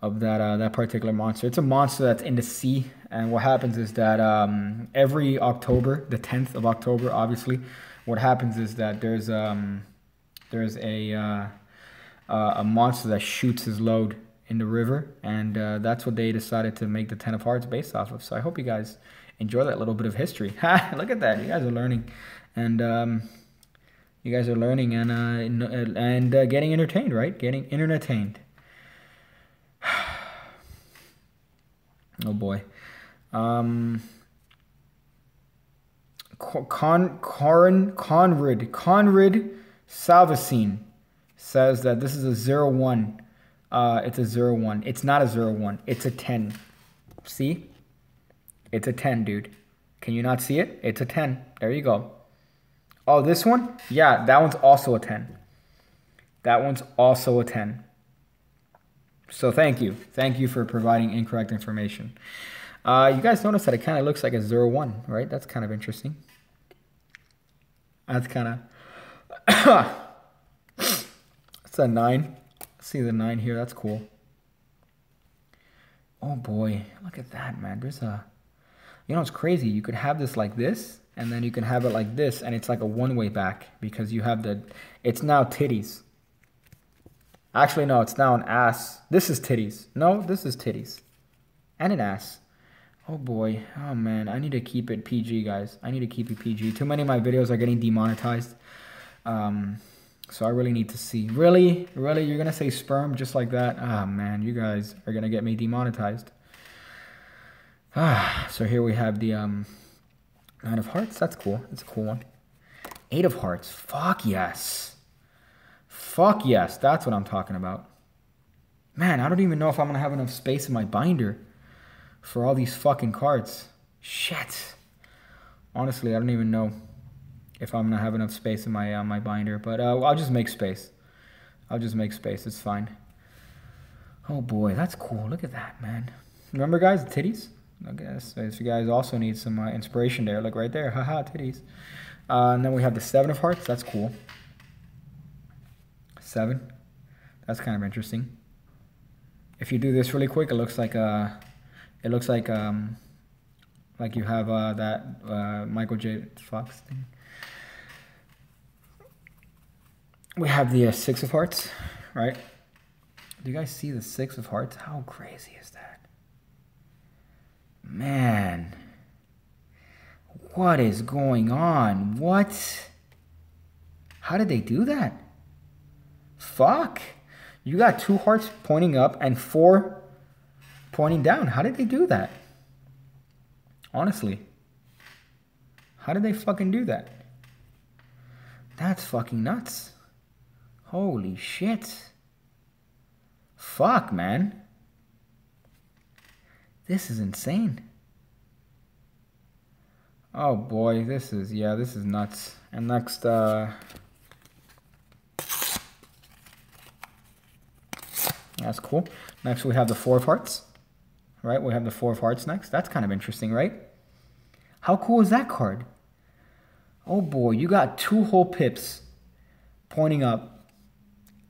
of that particular monster. It's a monster that's in the sea, and what happens is that every October, the 10th of October, obviously, what happens is that there's a monster that shoots his load in the river, and that's what they decided to make the 10 of Hearts based off of. So I hope you guys enjoy that little bit of history. Look at that, you guys are learning, and you guys are learning and getting entertained, right? Getting entertained. Oh boy. Conrad Salvacine says that this is a 0-1. It's a 0-1. It's not a 0-1. It's a 10. See? It's a 10, dude. Can you not see it? It's a 10. There you go. Oh, this one? Yeah, that one's also a 10. That one's also a 10. So thank you. Thank you for providing incorrect information. You guys notice that it kind of looks like a 0-1, right? That's kind of interesting. That's kind of... It's a 9. See the 9 here. That's cool. Oh boy, look at that, man. There's a... You know, it's crazy. You could have this like this, and then you can have it like this, and it's like a one-way back because you have the... It's now titties. Actually, no, it's now an ass. This is titties. No, this is titties. And an ass. Oh boy. Oh man, I need to keep it PG, guys. I need to keep it PG. Too many of my videos are getting demonetized. So I really need to see. Really? Really? You're going to say sperm just like that? Ah, man, you guys are going to get me demonetized. So here we have the 9 of hearts. That's cool. That's a cool one. 8 of hearts. Fuck yes. Fuck yes. That's what I'm talking about. Man, I don't even know if I'm going to have enough space in my binder for all these fucking cards. Shit. Honestly, I don't even know if I'm going to have enough space in my my binder. But I'll just make space. I'll just make space. It's fine. Oh boy, that's cool. Look at that, man. Remember, guys, the titties? I guess if you guys also need some inspiration there, look right there. Haha, titties. And then we have the 7 of hearts. That's cool. 7. That's kind of interesting. If you do this really quick, it looks like you have that Michael J. Fox thing. We have the 6 of hearts, right? Do you guys see the 6 of hearts? How crazy is that? Man, what is going on? What? How did they do that? Fuck. You got 2 hearts pointing up and 4 pointing down. How did they do that? Honestly. How did they fucking do that? That's fucking nuts. Holy shit. Fuck, man. This is insane. Oh boy, this is nuts. And next, that's cool. Next we have the 4 of hearts. Right, we have the 4 of hearts next. That's kind of interesting, right? How cool is that card? Oh boy, you got 2 whole pips pointing up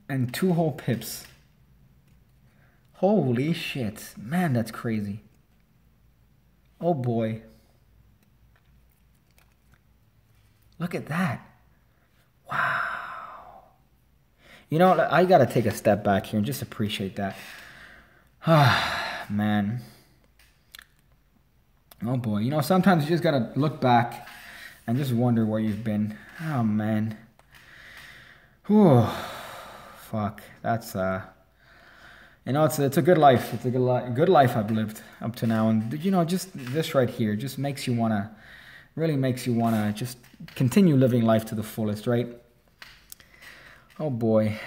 and 2 whole pips. Holy shit. Man, that's crazy. Oh boy. Look at that. Wow. You know, I gotta take a step back here and just appreciate that. Ah, man. Oh boy. You know, sometimes you just gotta look back and just wonder where you've been. Oh man. Whew. Fuck. That's you know, it's a good life. It's a good life I've lived up to now. And you know, just this right here just makes you wanna, really makes you wanna just continue living life to the fullest, right? Oh boy.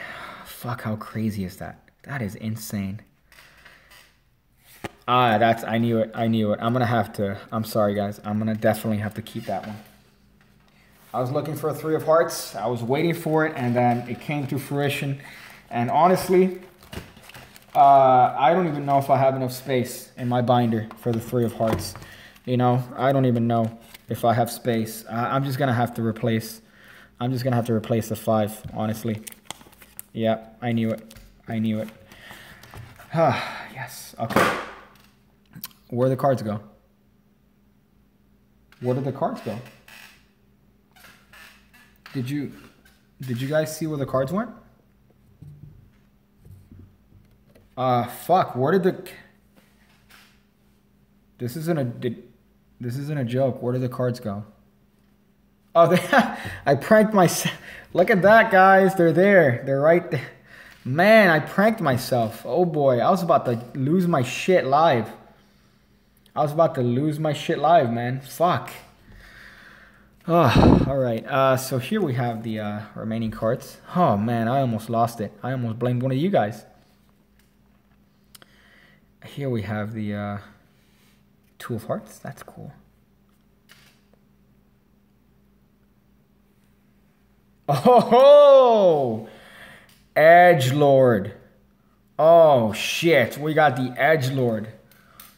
Fuck, how crazy is that? That is insane. I knew it. I'm sorry guys. I'm gonna definitely have to keep that one. I was looking for a 3 of hearts. I was waiting for it, and then it came to fruition. And honestly, I don't even know if I have enough space in my binder for the 3 of hearts. You know, I don't even know if I have space. I'm just gonna have to replace. I'm just gonna have to replace the 5. Honestly. Yeah, I knew it. I knew it. Yes. Okay. Where did the cards go? Where did the cards go? Did you guys see where the cards went? Fuck, where did the... This isn't a joke. Where did the cards go? Oh, I pranked myself. Look at that, guys. They're there. They're right there. Man, I pranked myself. Oh boy, I was about to lose my shit live. I was about to lose my shit live, man. Fuck. Oh, all right. So here we have the remaining cards. Oh, man, I almost lost it. I almost blamed one of you guys. Here we have the Two of Hearts. That's cool. Oh, Edgelord. Oh, shit. We got the Edgelord.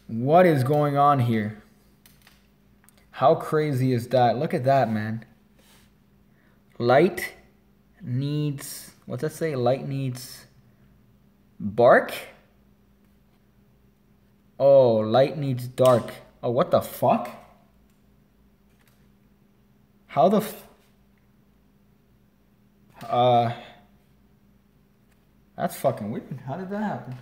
What is going on here? How crazy is that? Look at that, man. Light needs... What's that say? Light needs... bark? Oh, light needs dark. Oh, what the fuck? How the... That's fucking weird. How did that happen?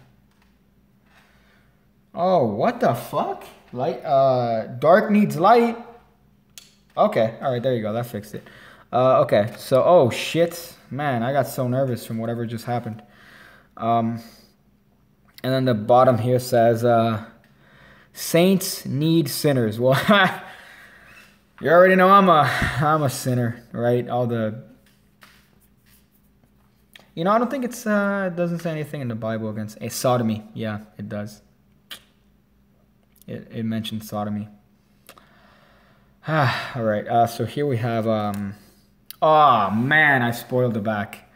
Oh, what the fuck? Light, dark needs light. Okay, all right, there you go. That fixed it. Okay, so, oh, shit. Man, I got so nervous from whatever just happened. And then the bottom here says, Saints need sinners. Well, you already know I'm a sinner, right? All the... You know, I don't think it's, it doesn't say anything in the Bible against a sodomy. Yeah, it does. It mentions sodomy. All right, so here we have, oh, man, I spoiled the back.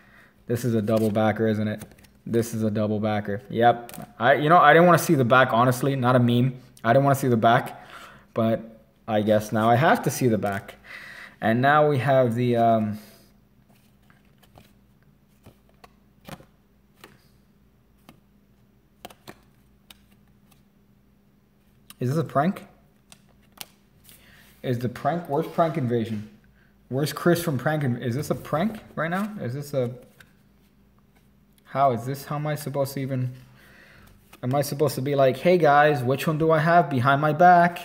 This is a double backer, isn't it? This is a double backer. Yep. You know, I didn't want to see the back, honestly. Not a meme. I didn't want to see the back. But I guess now I have to see the back. And now we have the... Is this a prank? Is the prank... Where's Prank Invasion? Where's Chris from Prank Invasion? Is this a prank right now? Is this a... How is this? How am I supposed to even... Am I supposed to be like, hey guys, which one do I have behind my back?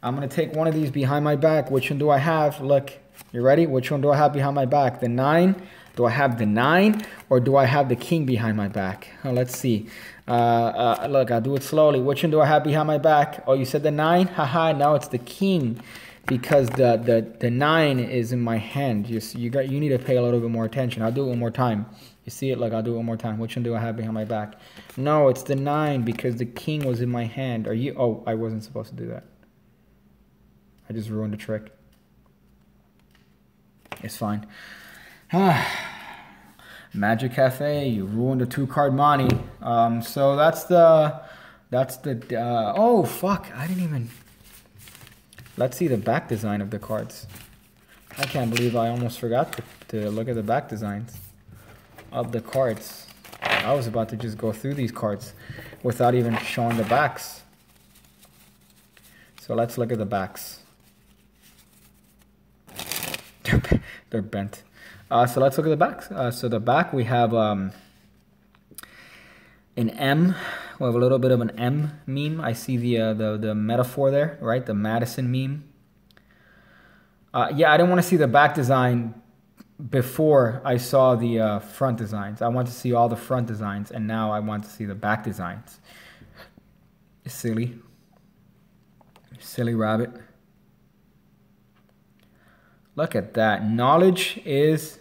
I'm going to take one of these behind my back. Which one do I have? Look, you ready? Which one do I have behind my back? The 9? Do I have the 9? Or do I have the king behind my back? Oh, let's see. Look, I'll do it slowly. Which one do I have behind my back? Oh, you said the 9? Haha, now it's the king. Because the 9 is in my hand. You need to pay a little bit more attention. I'll do it one more time. You see it? Look, I'll do it one more time. Which one do I have behind my back? No, it's the 9 because the king was in my hand. Are you... Oh, I wasn't supposed to do that. I just ruined the trick. It's fine. Magic Cafe, you ruined the 2-card money. So that's the... oh, fuck. I didn't even... Let's see the back design of the cards. I can't believe I almost forgot to look at the back designs of the cards. I was about to just go through these cards without even showing the backs. So let's look at the backs. They're bent. So let's look at the backs. So the back we have an M. We have a little bit of an M meme. I see the metaphor there, right? The Madison meme. Yeah, I didn't want to see the back design before I saw the front designs. I want to see all the front designs, and now I want to see the back designs. Silly. Silly rabbit. Look at that. Knowledge is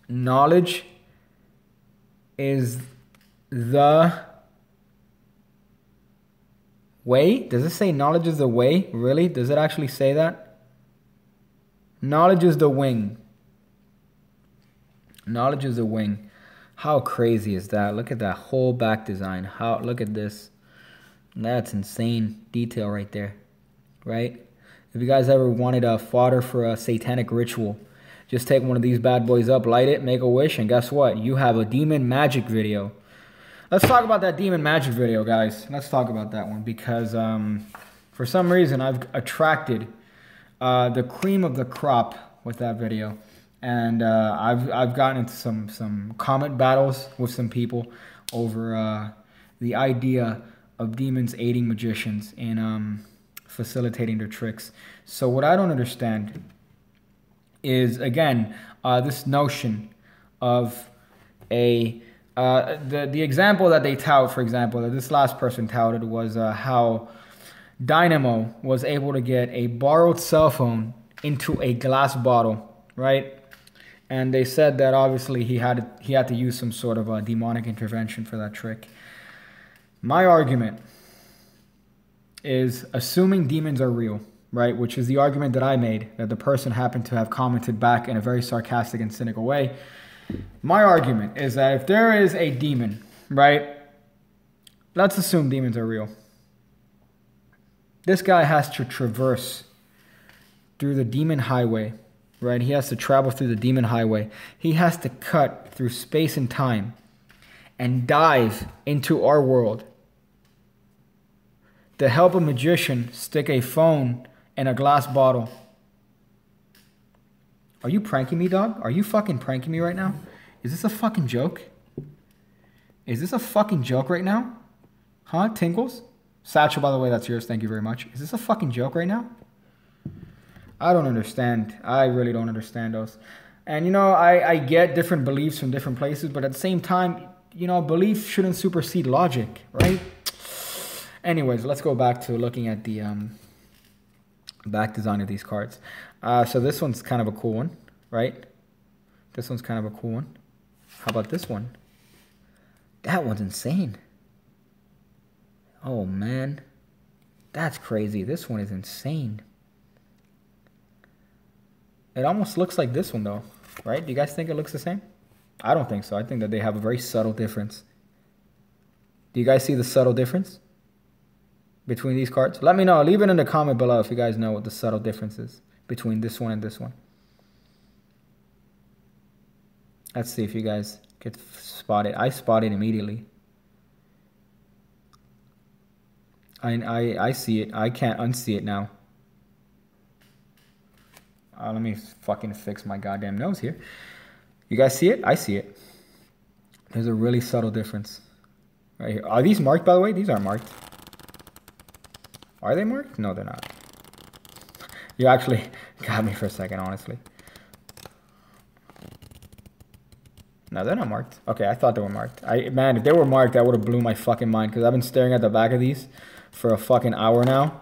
the way? Does it say knowledge is the way? Really? Does it actually say that? Knowledge is the wing. Knowledge is the wing. How crazy is that? Look at that whole back design. Look at this. That's insane detail right there. Right? If you guys ever wanted a fodder for a satanic ritual, just take one of these bad boys up, light it, make a wish, and guess what? You have a demon magic video. Let's talk about that demon magic video, guys. Let's talk about that one because for some reason I've attracted the cream of the crop with that video, and I've gotten into some comment battles with some people over the idea of demons aiding magicians in facilitating their tricks. So what I don't understand is, again, this notion of a The example that they tout, for example, that this last person touted was how Dynamo was able to get a borrowed cell phone into a glass bottle, right? And they said that obviously he had to use some sort of a demonic intervention for that trick. My argument is, assuming demons are real, right? Which is the argument that I made, that the person happened to have commented back in a very sarcastic and cynical way. My argument is that if there is a demon, right? Let's assume demons are real. This guy has to traverse through the demon highway, right? He has to travel through the demon highway. He has to cut through space and time and dive into our world to help a magician stick a phone in a glass bottle. Are you pranking me, dog? Are you fucking pranking me right now? Is this a fucking joke? Is this a fucking joke right now? Huh, Tingles? Satchel, by the way, that's yours. Thank you very much. Is this a fucking joke right now? I don't understand. I really don't understand those. And, you know, I get different beliefs from different places, but at the same time, you know, belief shouldn't supersede logic, right? Anyways, let's go back to looking at the back design of these cards. So this one's kind of a cool one, right? This one's kind of a cool one. How about this one? That one's insane. Oh, man. That's crazy. This one is insane. It almost looks like this one, though, right? Do you guys think it looks the same? I don't think so. I think that they have a very subtle difference. Do you guys see the subtle difference between these cards? Let me know. Leave it in the comment below if you guys know what the subtle difference is between this one and this one. Let's see if you guys could spot it. I spot it immediately. I see it. I can't unsee it now. Let me fucking fix my goddamn nose here. You guys see it? I see it. There's a really subtle difference right here. Are these marked, by the way? These aren't marked. Are they marked? No, they're not. You actually got me for a second, honestly. No, they're not marked. Okay, I thought they were marked. Man, if they were marked, that would have blew my fucking mind, because I've been staring at the back of these for a fucking hour now.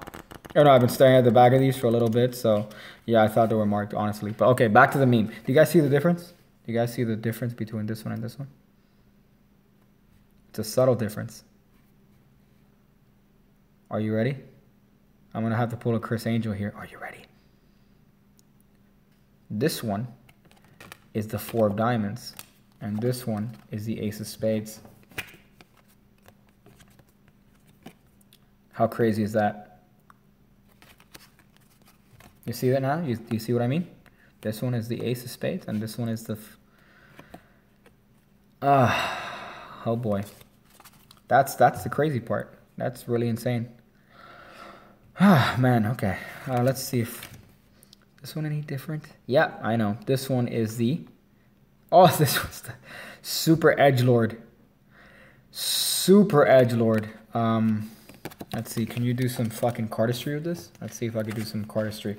Or no, I've been staring at the back of these for a little bit, so yeah, I thought they were marked, honestly. But okay, back to the meme. Do you guys see the difference? Do you guys see the difference between this one and this one? It's a subtle difference. Are you ready? I'm going to have to pull a Chris Angel here. Are you ready? This one is the 4 of diamonds, and this one is the ace of spades. How crazy is that? You see that now? Do you see what I mean? This one is the ace of spades, and this one is the... oh boy. That's the crazy part. That's really insane. Ah, man, okay. Let's see if... This one any different? Yeah, I know. This one is the... Oh, this one's the Super Edgelord. Super Edgelord. Let's see. Can you do some fucking cardistry with this? Let's see if I can do some cardistry.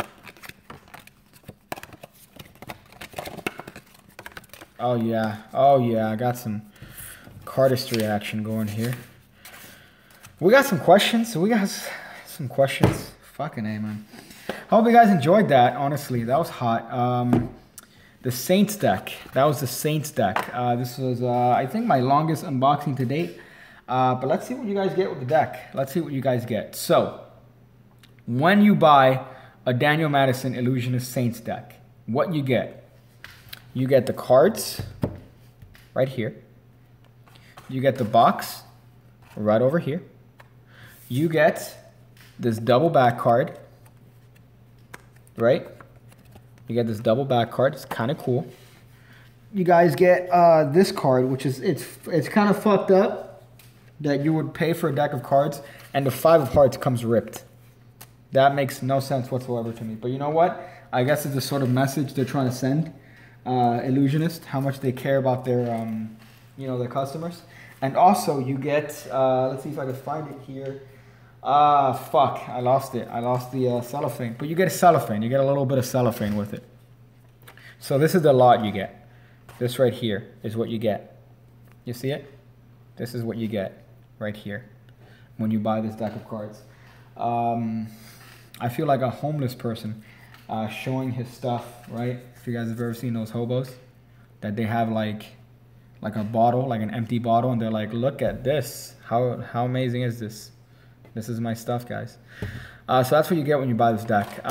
Oh, yeah. Oh, yeah. I got some cardistry action going here. We got some questions. We got some questions. Fucking A, man. Hope you guys enjoyed that. Honestly, that was hot. The Saints deck. That was the Saints deck. This was, I think, my longest unboxing to date. But let's see what you guys get with the deck. Let's see what you guys get. So, when you buy a Daniel Madison Illusionist Saints deck, what you get? You get the cards right here. You get the box right over here. You get this double back card, right? You get this double back card. It's kind of cool. You guys get this card, which is it's kind of fucked up that you would pay for a deck of cards and the 5 of hearts comes ripped. That makes no sense whatsoever to me. But you know what? I guess it's the sort of message they're trying to send. Illusionist, how much they care about their, you know, their customers. And also you get, let's see if I can find it here. Fuck, I lost it. I lost the cellophane. But you get a cellophane. You get a little bit of cellophane with it. So this is the lot you get. This right here is what you get. You see it? This is what you get right here when you buy this deck of cards. I feel like a homeless person showing his stuff, right? If you guys have ever seen those hobos that they have like a bottle, like an empty bottle, and they're like, look at this. How amazing is this? This is my stuff, guys. So that's what you get when you buy this deck.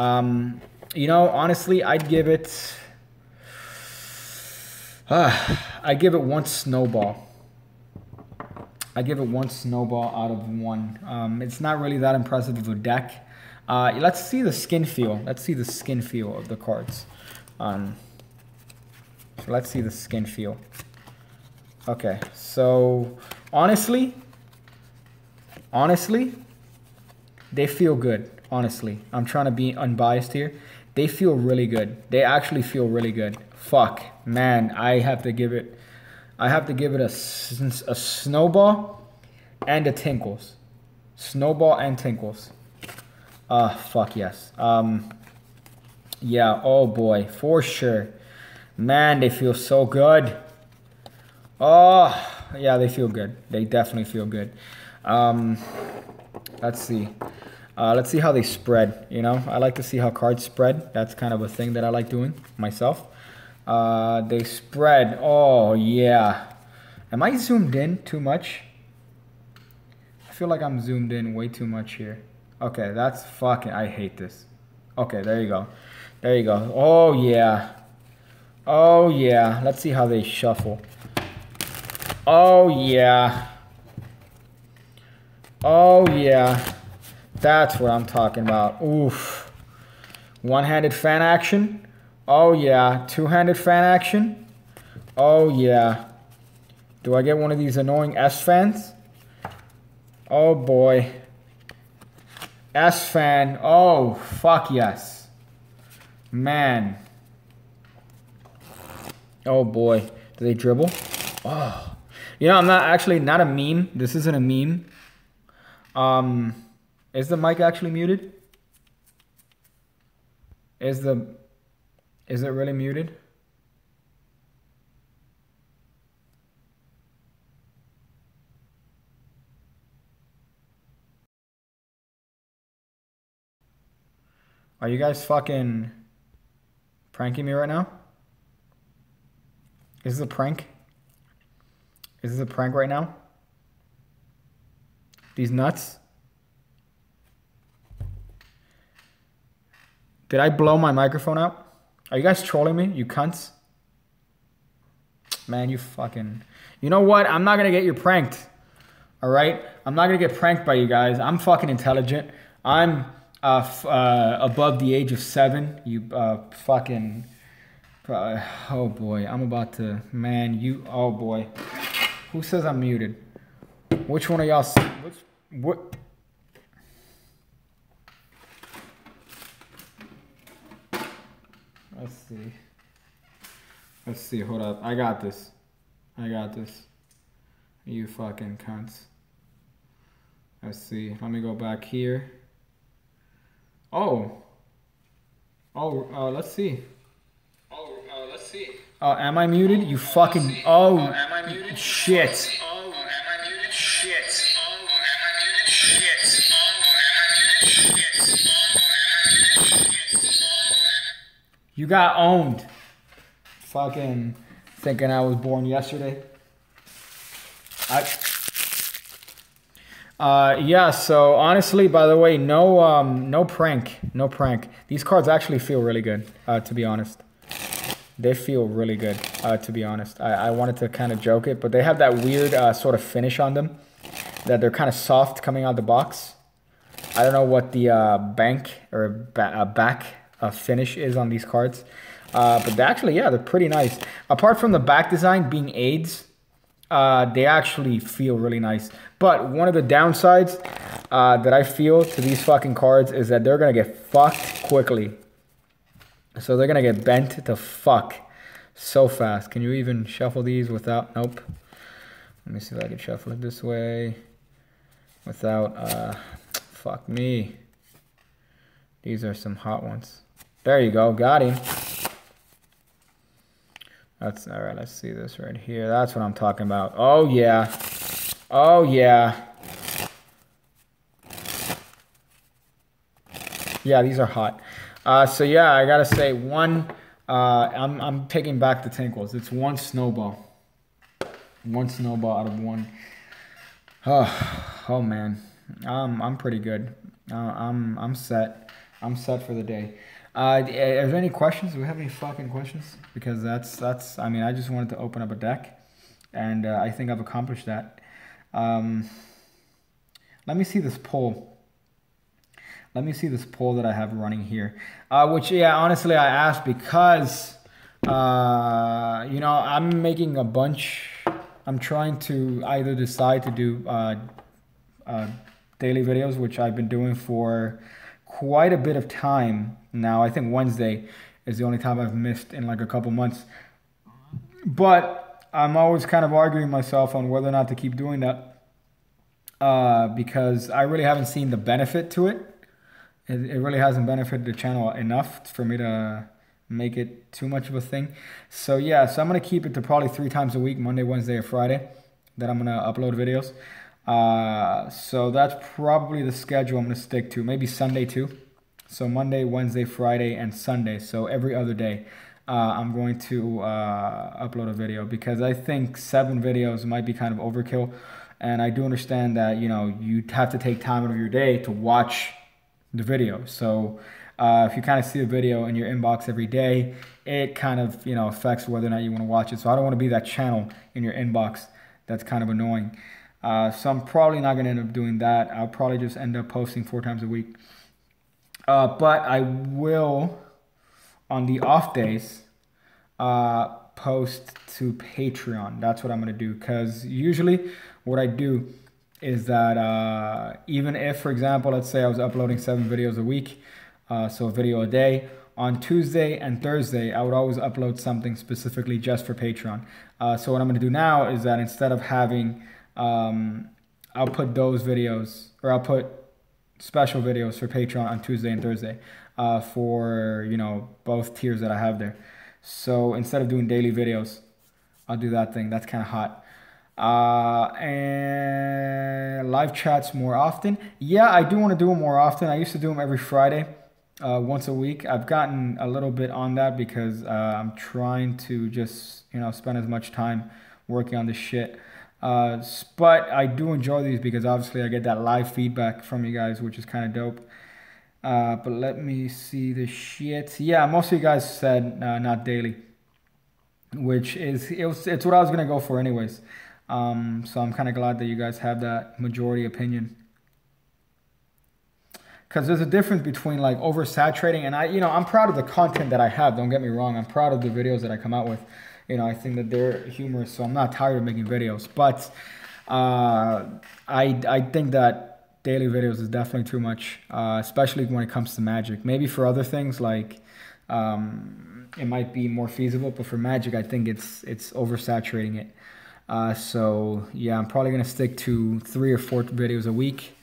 You know, honestly, I'd give it one snowball. I give it one snowball out of 1. It's not really that impressive of a deck. Let's see the skin feel. Let's see the skin feel of the cards. So let's see the skin feel. Okay, so honestly, they feel good. Honestly, I'm trying to be unbiased here. They feel really good. They actually feel really good. Fuck, man, I have to give it a snowball and a tinkles. Snowball and tinkles. Fuck yes. Yeah, oh boy, for sure. Man, they feel so good. Oh, yeah, they feel good. They definitely feel good. Let's see. Let's see how they spread, you know? I like to see how cards spread. That's kind of a thing that I like doing myself. They spread. Oh, yeah. Am I zoomed in too much? I feel like I'm zoomed in way too much here. Okay, that's fucking... I hate this. Okay, there you go. There you go. Oh, yeah. Oh, yeah. Let's see how they shuffle. Oh, yeah. Oh, yeah. That's what I'm talking about. Oof. One-handed fan action. Oh, yeah. Two-handed fan action. Oh, yeah. Do I get one of these annoying S fans? Oh, boy. S fan. Oh, fuck yes. Man. Oh, boy. Do they dribble? Oh. You know, I'm not a meme. This isn't a meme. Is the mic actually muted? Is it really muted? Are you guys fucking pranking me right now? Is this a prank? Is this a prank right now? These nuts? Did I blow my microphone out? Are you guys trolling me, you cunts? Man, you fucking... You know what? I'm not gonna get you pranked. Alright? I'm not gonna get pranked by you guys. I'm fucking intelligent. I'm above the age of 7. You fucking... oh boy, I'm about to... Man, you... Oh boy. Who says I'm muted? Which one of y'all... What... Let's see. Let's see. Hold up. I got this. I got this. You fucking cunts. Let's see. Let me go back here. Oh. Oh, let's see. Oh, let's see. Oh, am I muted? You fucking... Oh, am I muted? Shit. Oh, am I muted? Shit. Oh, am I muted? Shit. Oh, am I muted? Shit. You got owned. Fucking thinking I was born yesterday. Yeah, so honestly, by the way, no prank. No prank. These cards actually feel really good, to be honest. They feel really good, to be honest. I wanted to kind of joke it, but they have that weird sort of finish on them. That they're kind of soft coming out the box. I don't know what the back finish is on these cards. But they actually, yeah, they're pretty nice. Apart from the back design being AIDS, they actually feel really nice. But one of the downsides that I feel to these fucking cards is that they're going to get fucked quickly. So they're going to get bent to fuck so fast. Can you even shuffle these without... Nope. Let me see if I can shuffle it this way. Without... fuck me. These are some hot ones. There you go. Got him. That's all right. Let's see this right here. That's what I'm talking about. Oh yeah. Oh yeah. Yeah, these are hot. So yeah, I gotta say I'm taking back the tinkles. It's one snowball. One snowball out of one. Oh man. I'm pretty good. I'm set. I'm set for the day. Are there any questions? Do we have any fucking questions? Because that's. I mean, I just wanted to open up a deck, and I think I've accomplished that. Let me see this poll. Let me see this poll that I have running here. Which, yeah, honestly, I asked because, you know, I'm making a bunch. I'm trying to either decide to do daily videos, which I've been doing for quite a bit of time now. I think Wednesday is the only time I've missed in like a couple months. But I'm always kind of arguing myself on whether or not to keep doing that because I really haven't seen the benefit to it. It really hasn't benefited the channel enough for me to make it too much of a thing. So yeah, so I'm going to keep it to probably 3 times a week, Monday, Wednesday, or Friday, that I'm going to upload videos. So that's probably the schedule I'm going to stick to. Maybe Sunday too. So Monday, Wednesday, Friday, and Sunday. So every other day I'm going to upload a video because I think 7 videos might be kind of overkill. And I do understand that, you know, you have to take time out of your day to watch the video. So if you kind of see a video in your inbox every day, it kind of, you know, affects whether or not you want to watch it. So I don't want to be that channel in your inbox that's kind of annoying. So I'm probably not going to end up doing that. I'll probably just end up posting 4 times a week. But I will, on the off days, post to Patreon. That's what I'm going to do. Because usually what I do is that even if, for example, let's say I was uploading 7 videos a week, so a video a day, on Tuesday and Thursday, I would always upload something specifically just for Patreon. So what I'm going to do now is that instead of having, I'll put those videos, or I'll put special videos for Patreon on Tuesday and Thursday for, you know, both tiers that I have there. So instead of doing daily videos, I'll do that thing. That's kind of hot. And live chats more often. Yeah, I do want to do them more often. I used to do them every Friday, once a week. I've gotten a little bit on that because I'm trying to just, you know, spend as much time working on this shit. But I do enjoy these because obviously I get that live feedback from you guys, which is kind of dope. But let me see the shit. Yeah, most of you guys said not daily, which is it's what I was gonna go for anyways. So I'm kind of glad that you guys have that majority opinion. Because there's a difference between like oversaturating and I'm proud of the content that I have. Don't get me wrong. I'm proud of the videos that I come out with. You know, I think that they're humorous, so I'm not tired of making videos. But I think that daily videos is definitely too much, especially when it comes to Magic. Maybe for other things like it might be more feasible, but for Magic, I think it's oversaturating it. So yeah, I'm probably gonna stick to 3 or 4 videos a week,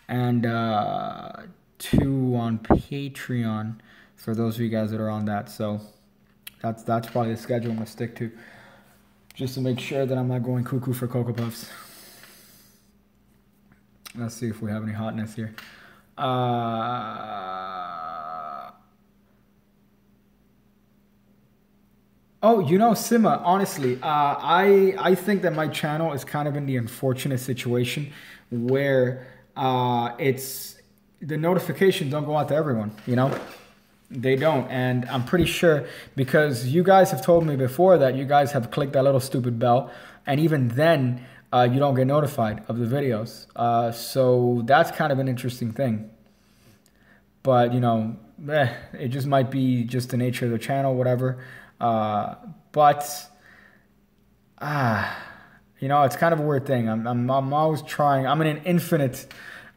and 2 on Patreon for those of you guys that are on that. So that's probably the schedule I'm gonna stick to, just to make sure that I'm not going cuckoo for Cocoa Puffs. Let's see if we have any hotness here. Oh, you know, Sima, honestly, I think that my channel is kind of in the unfortunate situation where the notifications don't go out to everyone, you know? They don't, and I'm pretty sure because you guys have told me before that you guys have clicked that little stupid bell, and even then, you don't get notified of the videos. So that's kind of an interesting thing. But, you know, it just might be just the nature of the channel, whatever. But you know, it's kind of a weird thing. I'm always trying. I'm in an infinite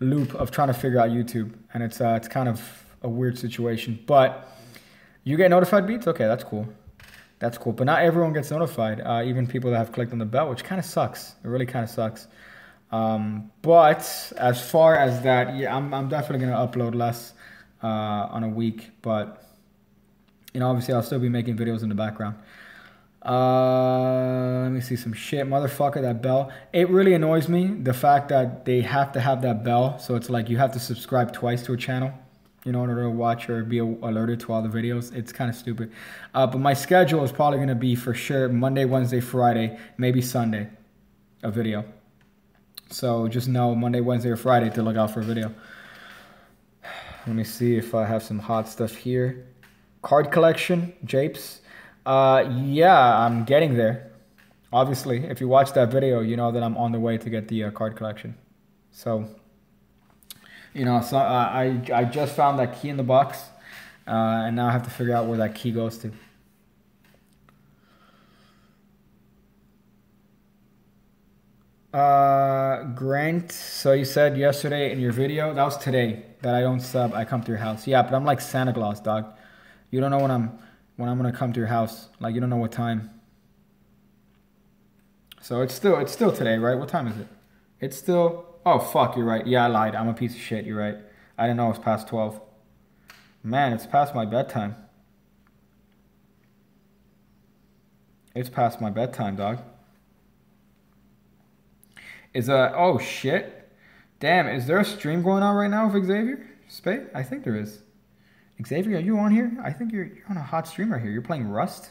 loop of trying to figure out YouTube, and it's kind of a weird situation. But you get notified, Beats? Okay, that's cool. That's cool. But not everyone gets notified. Even people that have clicked on the bell, which kind of sucks. It really kind of sucks. But as far as that, yeah, I'm definitely gonna upload less on a week, but you know, obviously I'll still be making videos in the background. Let me see some shit. Motherfucker, that bell. It really annoys me, the fact that they have to have that bell. So it's like you have to subscribe twice to a channel in order to watch or be alerted to all the videos. It's kind of stupid. But my schedule is probably going to be for sure Monday, Wednesday, Friday, maybe Sunday, a video. So just know Monday, Wednesday, or Friday to look out for a video. Let me see if I have some hot stuff here. Card collection, Japes. Yeah, I'm getting there. Obviously, if you watch that video, you know that I'm on the way to get the card collection. So, you know, so I just found that key in the box, and now I have to figure out where that key goes to. Grant, so you said yesterday in your video, that was today, that I don't sub, I come to your house. Yeah, but I'm like Santa Claus, dog. You don't know when I'm gonna come to your house. Like, you don't know what time. So it's still today, right? What time is it? It's still, oh fuck, you're right. Yeah, I lied. I'm a piece of shit, you're right. I didn't know it was past 12. Man, it's past my bedtime. It's past my bedtime, dog. Oh shit. Damn, is there a stream going on right now with Xavier Sbaiz? I think there is. Xavier, are you on here? I think you're on a hot stream right here. You're playing Rust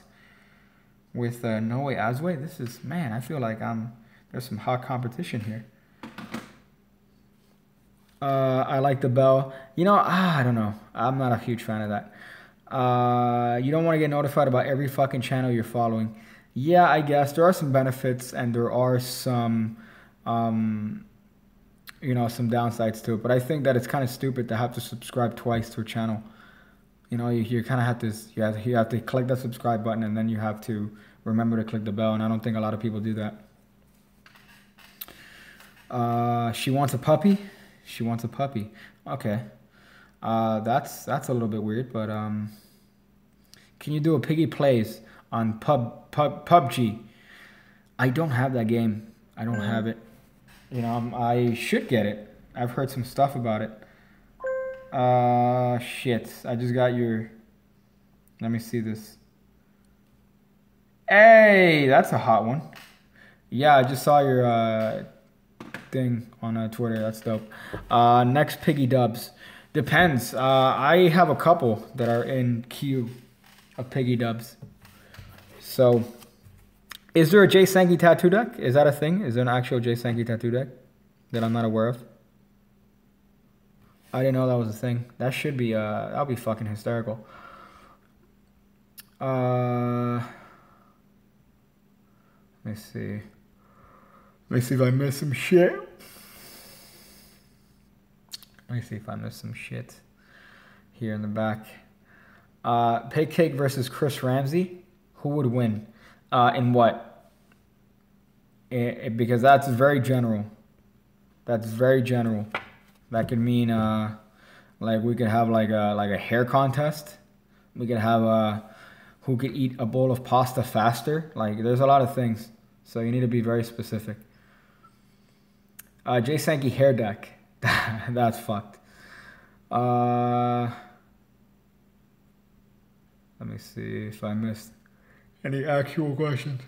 with No Way Asway. This is, man, I feel like there's some hot competition here. I like the bell. You know, I don't know. I'm not a huge fan of that. You don't want to get notified about every fucking channel you're following. Yeah, I guess there are some benefits and there are some, you know, some downsides to it. But I think that it's kind of stupid to have to subscribe twice to a channel. You know, you kind of have to, you have to click the subscribe button and then you have to remember to click the bell. And I don't think a lot of people do that. She wants a puppy. She wants a puppy. Okay. That's a little bit weird, but can you do a piggy plays on PUBG? I don't have that game. I don't have it. You know, I should get it. I've heard some stuff about it. Shit. I just got your... Let me see this. Hey, that's a hot one. Yeah, I just saw your thing on Twitter. That's dope. Next Piggy Dubs. Depends. I have a couple that are in queue of Piggy Dubs. So, is there a Jay Sankey tattoo deck? Is that a thing? Is there an actual Jay Sankey tattoo deck that I'm not aware of? I didn't know that was a thing. That should be, that'll be fucking hysterical. Let me see. Let me see if I missed some shit. Let me see if I missed some shit here in the back. Pig Cake versus Chris Ramsey. Who would win? In what? Because that's very general. That's very general. That could mean like we could have like a hair contest. We could have who could eat a bowl of pasta faster. Like there's a lot of things. So you need to be very specific. Jay Sankey hair deck. That's fucked. Let me see if I missed any actual questions.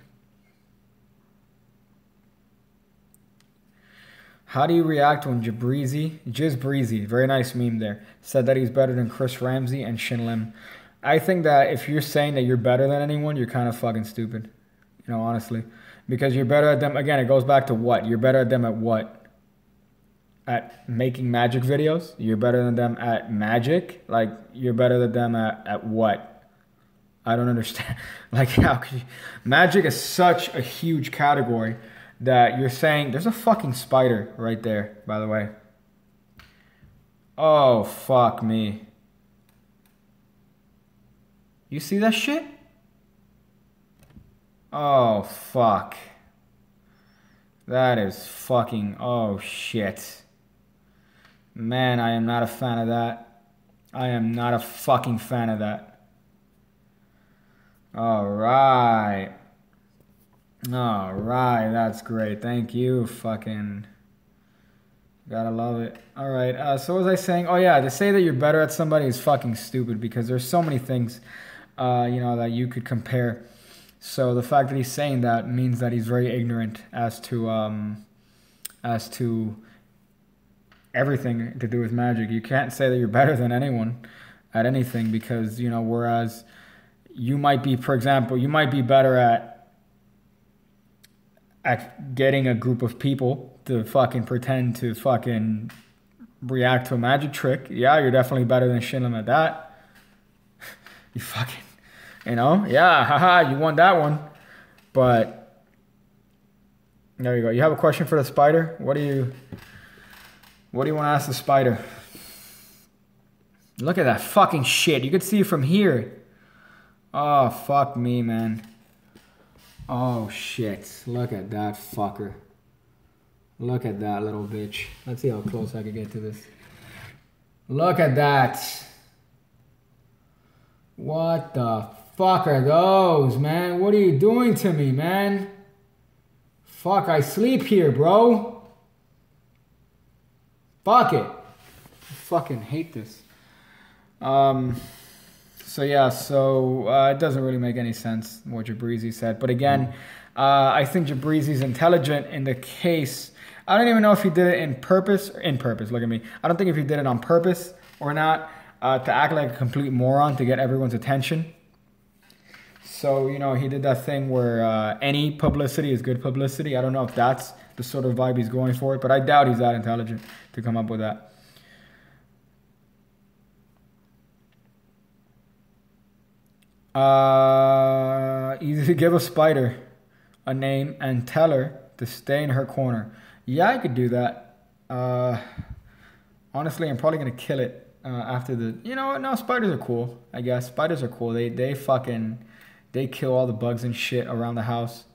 How do you react when Jizbreezy, very nice meme there, said that he's better than Chris Ramsey and Shin Lim? I think that if you're saying that you're better than anyone, you're kind of fucking stupid. You know, honestly. Because you're better at them. Again, it goes back to what? You're better at them at what? At making magic videos? You're better than them at magic? Like, you're better than them at what? I don't understand. Like, how could you? Magic is such a huge category that you're saying... There's a fucking spider right there, by the way. Oh, fuck me. You see that shit? Oh, fuck. That is fucking... Oh, shit. Man, I am not a fan of that. I am not a fucking fan of that. Alright. Alright, that's great. Thank you, fucking... Gotta love it. Alright, so what was I saying? Oh yeah, to say that you're better at somebody is fucking stupid because there's so many things, you know, that you could compare So the fact that he's saying that means that he's very ignorant as to everything to do with Magic. You can't say that you're better than anyone at anything because, you know, whereas you might be, for example, you might be better at getting a group of people to fucking pretend to fucking react to a magic trick. Yeah, you're definitely better than Shinlim at that. You fucking, you know, yeah, haha, you won that one. But there you go. You have a question for the spider? What do you want to ask the spider? Look at that fucking shit. You could see it from here. Oh, fuck me, man. Oh, shit. Look at that fucker. Look at that little bitch. Let's see how close I can get to this. Look at that. What the fuck are those, man? What are you doing to me, man? Fuck, I sleep here, bro. Fuck it. I fucking hate this. So yeah, it doesn't really make any sense what Jabrizi said. But again, I think Jabrizi's intelligent in the case. I don't even know if he did it in purpose. Look at me. I don't think if he did it on purpose or not, to act like a complete moron to get everyone's attention. So, you know, he did that thing where any publicity is good publicity. I don't know if that's the sort of vibe he's going for, but I doubt he's that intelligent to come up with that. Either give a spider a name and tell her to stay in her corner. Yeah, I could do that. Honestly, I'm probably gonna kill it after the. You know what? No, spiders are cool. I guess spiders are cool. They kill all the bugs and shit around the house.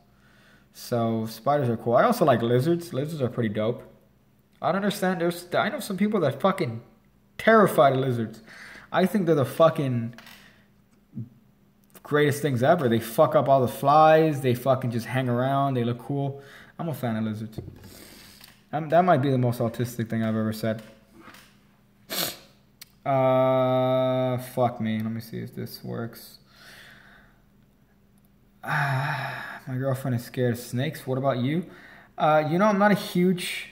So spiders are cool. I also like lizards. Lizards are pretty dope. I don't understand. I know some people that fucking terrified of lizards. I think they're the fucking greatest things ever. They fuck up all the flies. They fucking just hang around. They look cool. I'm a fan of lizards. That might be the most autistic thing I've ever said. Fuck me. Let me see if this works. My girlfriend is scared of snakes. What about you? You know, I'm not a huge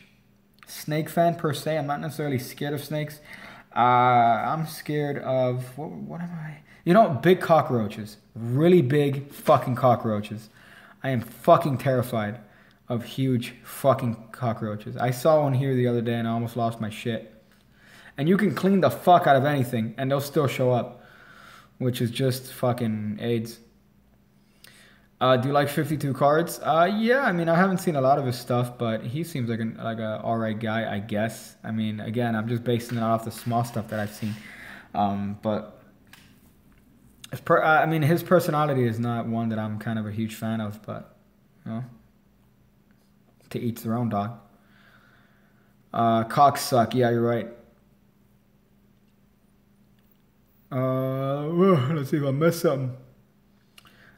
snake fan per se. I'm not necessarily scared of snakes. I'm scared of... What am I? You know, big cockroaches. Really big fucking cockroaches. I am fucking terrified of huge fucking cockroaches. I saw one here the other day and I almost lost my shit. And you can clean the fuck out of anything and they'll still show up. Which is just fucking AIDS. Do you like 52 cards? Yeah, I mean, I haven't seen a lot of his stuff, but he seems like a alright guy, I guess. I mean, again, I'm just basing it off the small stuff that I've seen. But I mean, his personality is not one that I'm kind of a huge fan of, but, you know, to each their own, dog. Cocks suck. Yeah, you're right. Let's see if I missed something.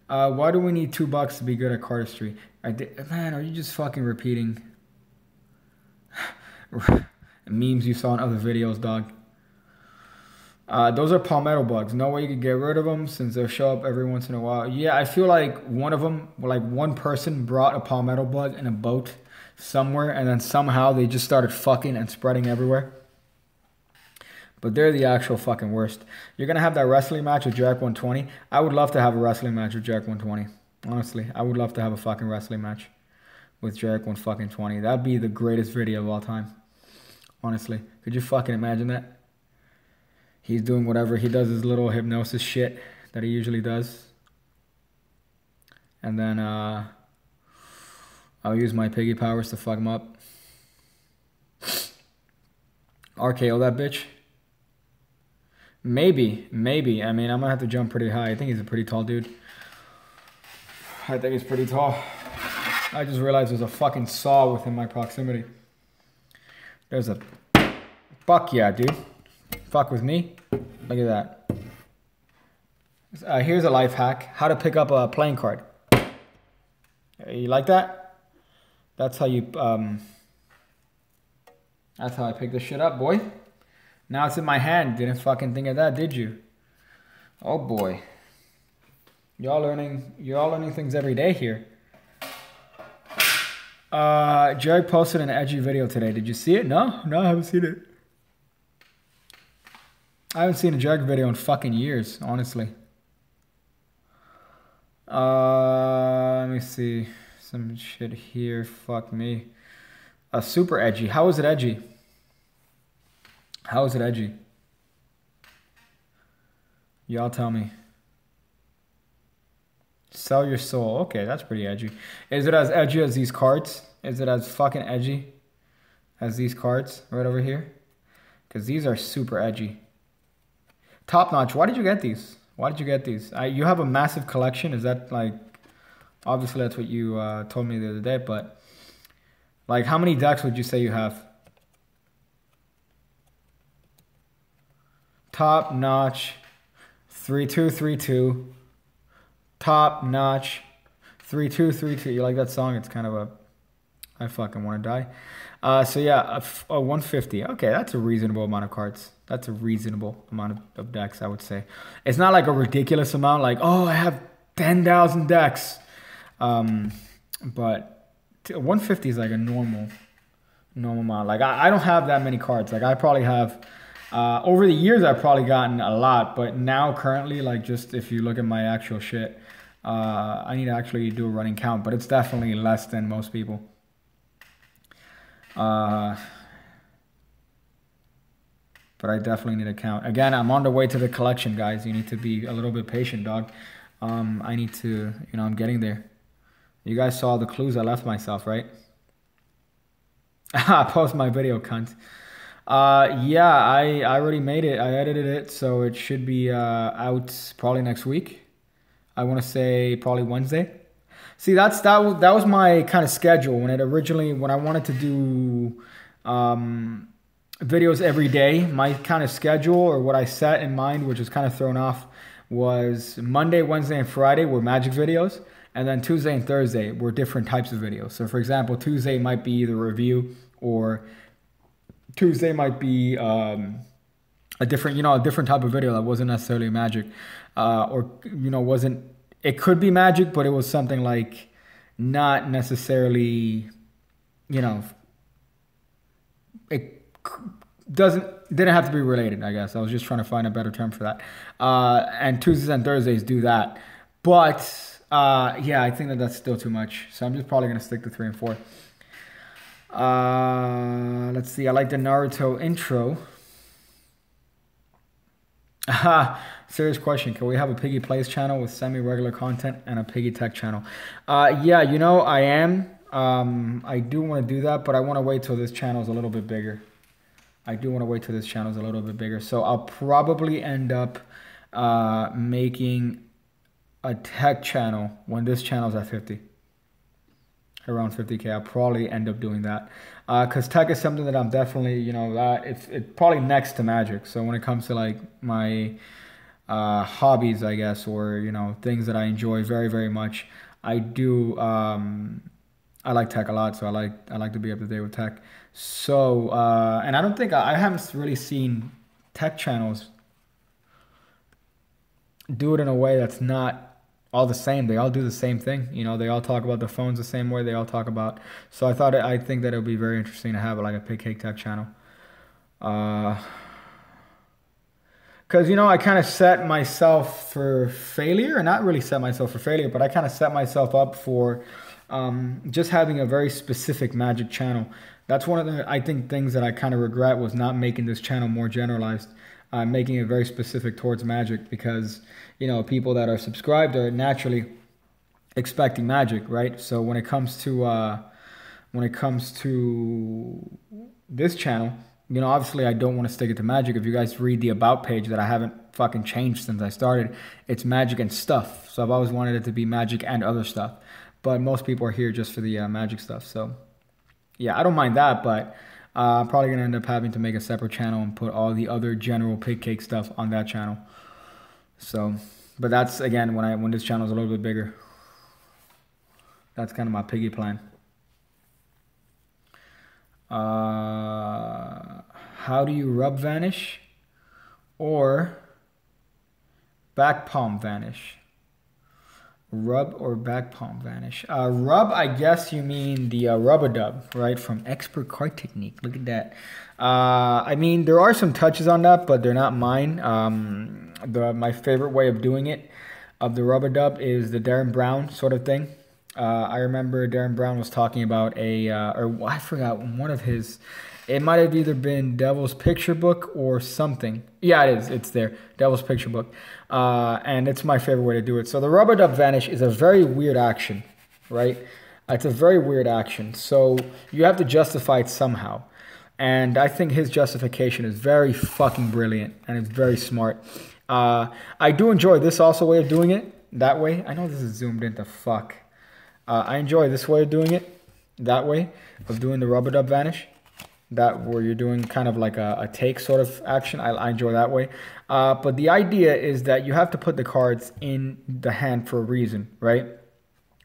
Why do we need $2 to be good at cardistry? Man, are you just fucking repeating memes you saw in other videos, dog? Those are palmetto bugs. No way you could get rid of them since they'll show up every once in a while. Yeah, I feel like one of them, like one person brought a palmetto bug in a boat somewhere and then somehow they just started fucking and spreading everywhere. But they're the actual fucking worst. You're going to have that wrestling match with Jak 120. I would love to have a wrestling match with Jak 120. Honestly, I would love to have a fucking wrestling match with Jak 120. That'd be the greatest video of all time. Honestly. Could you fucking imagine that? He's doing whatever. He does his little hypnosis shit that he usually does. And then I'll use my piggy powers to fuck him up. RKO that bitch. Maybe. I mean, I'm going to have to jump pretty high. I think he's a pretty tall dude. I think he's pretty tall. I just realized there's a fucking saw within my proximity. There's a... Fuck yeah, dude. Fuck with me. Look at that. Here's a life hack. How to pick up a playing card. You like that? That's how you... That's how I pick this shit up, boy. Now it's in my hand. Didn't fucking think of that, did you? Oh boy. You're all learning things every day here. Jerry posted an edgy video today. Did you see it? No, I haven't seen it. I haven't seen a Jerry video in fucking years, honestly. Let me see. Some shit here. Fuck me. Super edgy. How is it edgy? How is it edgy? Y'all tell me. Sell your soul. Okay, that's pretty edgy. Is it as edgy as these cards? Is it as fucking edgy as these cards right over here? Because these are super edgy. Top notch. Why did you get these? Why did you get these? You have a massive collection. Is that like... Obviously, that's what you told me the other day, but... Like, how many decks would you say you have? Top notch. 3-2, 3-2. Top notch. 3-2, 3-2. You like that song? It's kind of a... I fucking want to die. So yeah, a 150. Okay, that's a reasonable amount of cards. That's a reasonable amount of decks, I would say. It's not like a ridiculous amount, like, oh, I have 10,000 decks. But 150 is like a normal amount. Like, I don't have that many cards. Like, I probably have... over the years, I've probably gotten a lot. But now, currently, like, just if you look at my actual shit, I need to actually do a running count. But it's definitely less than most people. But I definitely need to count. Again, I'm on the way to the collection, guys. You need to be a little bit patient, dog. I need to, you know, I'm getting there. You guys saw the clues I left myself, right? Post my video, cunt. Yeah, I already made it. I edited it, so it should be out probably next week. I want to say probably Wednesday. See, that was my kind of schedule when I wanted to do videos every day. My kind of schedule, or what I set in mind, which was kind of thrown off, was Monday, Wednesday, and Friday were Magic videos, and then Tuesday and Thursday were different types of videos. So, for example, Tuesday might be either a review, or Tuesday might be a different type of video that wasn't necessarily Magic, or wasn't. It could be Magic, but it was something like not necessarily, it didn't have to be related, I guess. I was just trying to find a better term for that. And Tuesdays and Thursdays do that. But, yeah, I think that's still too much. So I'm just probably going to stick to 3 and 4. Let's see. I like the Naruto intro. Serious question. Can we have a Piggy Plays channel with semi-regular content and a Piggy Tech channel? Yeah, I am. I do want to do that, but I want to wait till this channel is a little bit bigger. So I'll probably end up making a tech channel when this channel is at 50. Around 50K. I'll probably end up doing that. Because tech is something that I'm definitely, it's probably next to Magic. So when it comes to like my hobbies, I guess, or, things that I enjoy very, very much, I do, I like tech a lot. So I like to be up to date with tech. So, and I don't think, I haven't really seen tech channels do it in a way that's not all the same. They all do the same thing. They all talk about the phones the same way. They all talk about. So I think that it would be very interesting to have like a Pig Cake Tech channel. Because, I kind of set myself for failure. Not really set myself for failure, but I kind of set myself up for just having a very specific Magic channel. That's one of the, I think, things that I kind of regret, was not making this channel more generalized. Making it very specific towards Magic, because, people that are subscribed are naturally expecting Magic, right? So when it comes to this channel, obviously I don't want to stick it to Magic. If you guys read the About page that I haven't fucking changed since I started, it's Magic and stuff. So I've always wanted it to be Magic and other stuff. But most people are here just for the Magic stuff. So yeah, I don't mind that, but I'm probably going to end up having to make a separate channel and put all the other general Pig Cake stuff on that channel. So, but that's, again, when this channel is a little bit bigger. That's kind of my piggy plan. How do you rub vanish or back palm vanish? Rub or back palm vanish? Rub, I guess you mean the rub-a-dub, right? From Expert Card Technique. Look at that. I mean, there are some touches on that, but they're not mine. My favorite way of doing it, of the rub-a-dub, is the Darren Brown sort of thing. I remember Darren Brown was talking about or I forgot, one of his... It might have either been Devil's Picture Book or something. Yeah, it is. It's there. Devil's Picture Book. And it's my favorite way to do it. So the rub-a-dub vanish is a very weird action, right? It's a very weird action. So you have to justify it somehow. And I think his justification is very fucking brilliant. And it's very smart. I do enjoy this also way of doing it. That way. I know this is zoomed into fuck. I enjoy this way of doing it. That way. Of doing the rub-a-dub vanish. That where you're doing kind of like a take sort of action. I enjoy that way. But the idea is that you have to put the cards in the hand for a reason, right?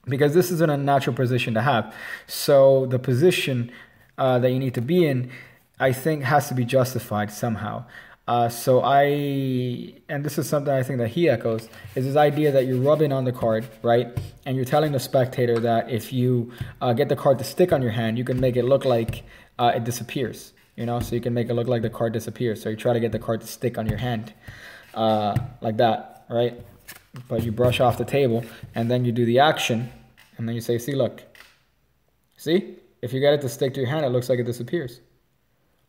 Because this is an unnatural position to have. So the position that you need to be in, I think, has to be justified somehow. And this is something I think that he echoes, is this idea that you're rubbing on the card, right? And you're telling the spectator that if you get the card to stick on your hand, you can make it look like it disappears, you know? So you can make it look like the card disappears. So you try to get the card to stick on your hand like that, right? But you brush off the table and then you do the action and then you say, see, look. See? If you get it to stick to your hand, it looks like it disappears.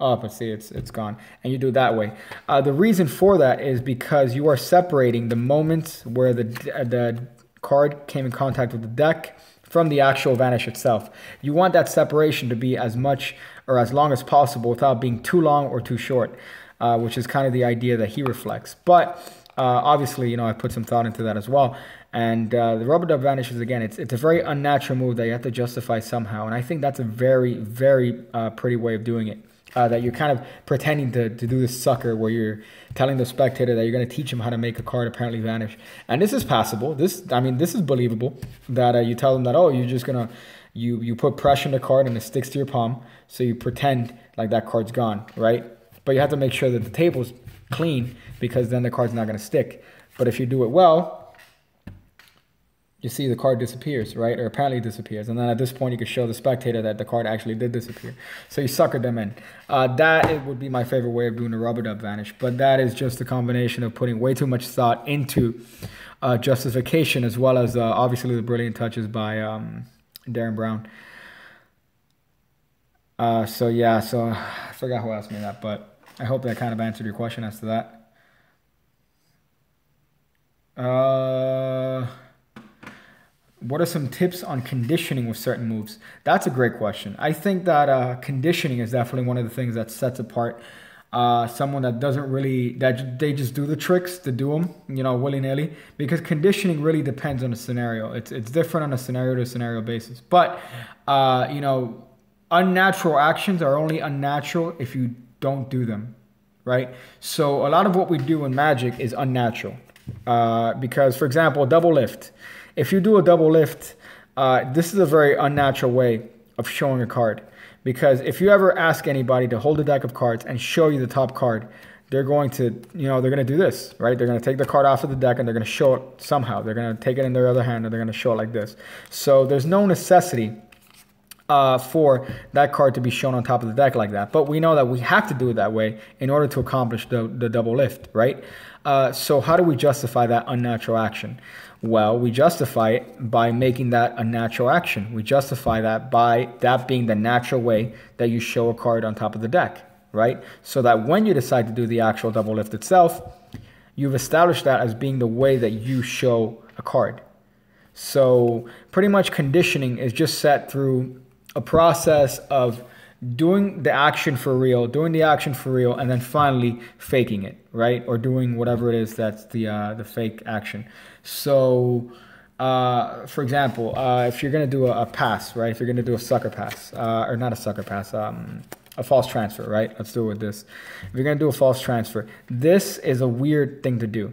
Oh, but see, it's gone. And you do it that way. The reason for that is because you are separating the moments where the card came in contact with the deck from the actual vanish itself. You want that separation to be as much or as long as possible without being too long or too short, which is kind of the idea that he reflects. But obviously, you know, I put some thought into that as well. And the rub-a-dub vanish is, again, it's a very unnatural move that you have to justify somehow. And I think that's a very, very pretty way of doing it. That you're kind of pretending to do this sucker where you're telling the spectator that you're going to teach him how to make a card apparently vanish. And this is passable. This is believable, that you tell them that, oh, you're just going to, you put pressure on the card and it sticks to your palm. So you pretend like that card's gone, right? But you have to make sure that the table's clean, because then the card's not going to stick. But if you do it well, you see the card disappears, right? Or apparently disappears. And then at this point, you can show the spectator that the card actually did disappear. So you suckered them in. That would be my favorite way of doing the rub-a-dub vanish. But that is just a combination of putting way too much thought into justification, as well as obviously the brilliant touches by Darren Brown. So yeah, so I forgot who asked me that, but I hope that kind of answered your question as to that. What are some tips on conditioning with certain moves? That's a great question. I think that conditioning is definitely one of the things that sets apart someone that doesn't really, that they just do the tricks to do them, you know, willy-nilly. Because conditioning really depends on the scenario. It's different on a scenario-to-scenario basis. But, you know, unnatural actions are only unnatural if you don't do them, right? So a lot of what we do in Magic is unnatural. Because, for example, a double lift. If you do a double lift, this is a very unnatural way of showing a card. Because if you ever ask anybody to hold a deck of cards and show you the top card, they're going to, you know, they're going to do this, right? They're going to take the card off of the deck and they're going to show it somehow. They're going to take it in their other hand and they're going to show it like this. So there's no necessity for that card to be shown on top of the deck like that. But we know that we have to do it that way in order to accomplish the double lift, right? So how do we justify that unnatural action? Well, we justify it by making that a natural action. We justify that by that being the natural way that you show a card on top of the deck, right? So that when you decide to do the actual double lift itself, you've established that as being the way that you show a card. So pretty much conditioning is just set through a process of doing the action for real, and then finally faking it, right? Or doing whatever it is that's the fake action. So, for example, if you're going to do a pass, right? If you're going to do a sucker pass, or not a sucker pass, a false transfer, right? Let's do it with this. If you're going to do a false transfer, this is a weird thing to do,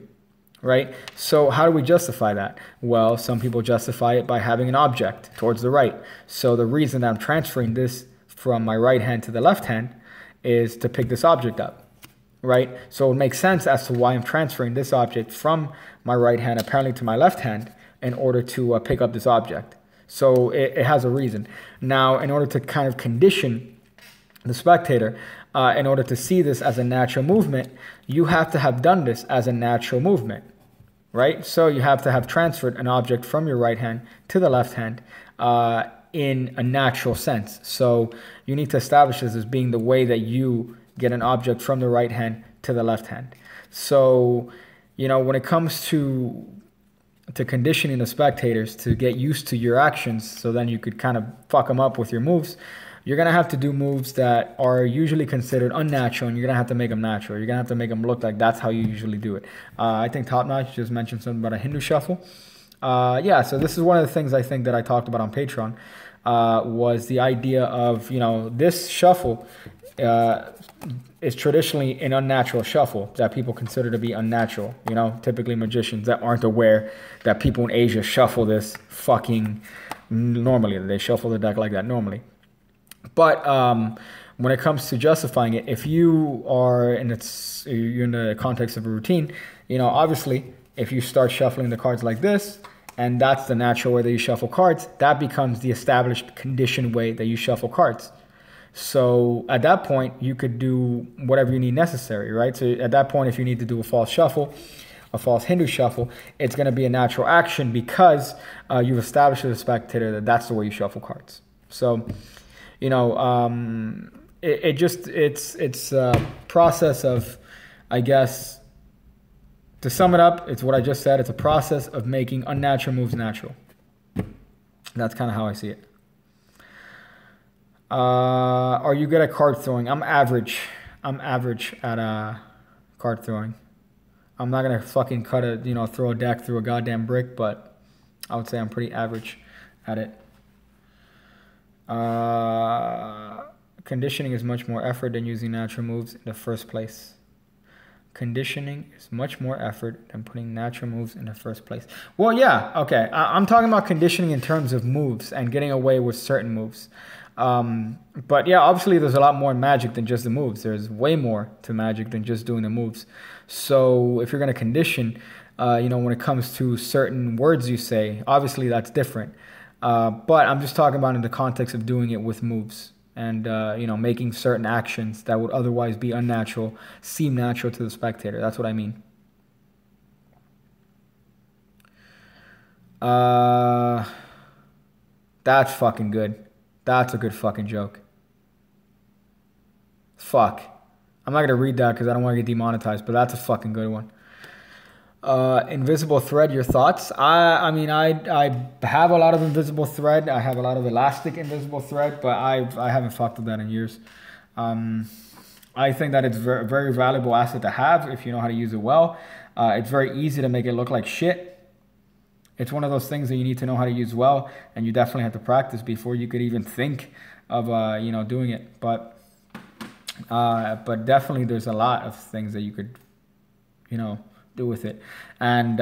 right? So how do we justify that? Well, some people justify it by having an object towards the right. So the reason that I'm transferring this from my right hand to the left hand is to pick this object up, right? So it makes sense as to why I'm transferring this object from my right hand apparently to my left hand in order to pick up this object. So it has a reason. Now, in order to kind of condition the spectator, in order to see this as a natural movement, you have to have done this as a natural movement, right? So you have to have transferred an object from your right hand to the left hand in a natural sense. So you need to establish this as being the way that you get an object from the right hand to the left hand. So, you know, when it comes to conditioning the spectators to get used to your actions, so then you could kind of fuck them up with your moves, you're going to have to do moves that are usually considered unnatural, and you're going to have to make them natural. You're going to have to make them look like that's how you usually do it. I think Top Notch just mentioned something about a Hindu shuffle. Yeah, so this is one of the things I think that I talked about on Patreon, was the idea of, you know, this shuffle is traditionally an unnatural shuffle that people consider to be unnatural. You know, typically magicians that aren't aware that people in Asia shuffle this fucking normally. They shuffle the deck like that normally. But when it comes to justifying it, if you are you're in the context of a routine, you know, obviously, if you start shuffling the cards like this, and that's the natural way that you shuffle cards, that becomes the established conditioned way that you shuffle cards. So at that point, you could do whatever you need necessary, right? So at that point, if you need to do a false shuffle, a false Hindu shuffle, it's going to be a natural action because you've established to the spectator that that's the way you shuffle cards. So, you know, it's a process of, I guess, to sum it up, it's what I just said. It's a process of making unnatural moves natural. That's kind of how I see it. Are you good at card throwing? I'm average. I'm average at card throwing. I'm not gonna fucking throw a deck through a goddamn brick, but I would say I'm pretty average at it. Conditioning is much more effort than using natural moves in the first place. Conditioning is much more effort than putting natural moves in the first place. Well, yeah, okay. I'm talking about conditioning in terms of moves and getting away with certain moves. But yeah, obviously there's a lot more in Magic than just the moves. There's way more to Magic than just doing the moves. So if you're going to condition, you know, when it comes to certain words you say, obviously that's different. But I'm just talking about in the context of doing it with moves. And, you know, making certain actions that would otherwise be unnatural seem natural to the spectator. That's what I mean. That's fucking good. That's a good fucking joke. Fuck. I'm not going to read that because I don't want to get demonetized, but that's a fucking good one. Invisible thread, your thoughts? I mean, I have a lot of invisible thread. I have a lot of elastic invisible thread, but I haven't fucked with that in years. I think that it's a very valuable asset to have if you know how to use it well. It's very easy to make it look like shit. It's one of those things that you need to know how to use well, and you definitely have to practice before you could even think of you know, doing it. But definitely there's a lot of things that you could, you know, do with it. And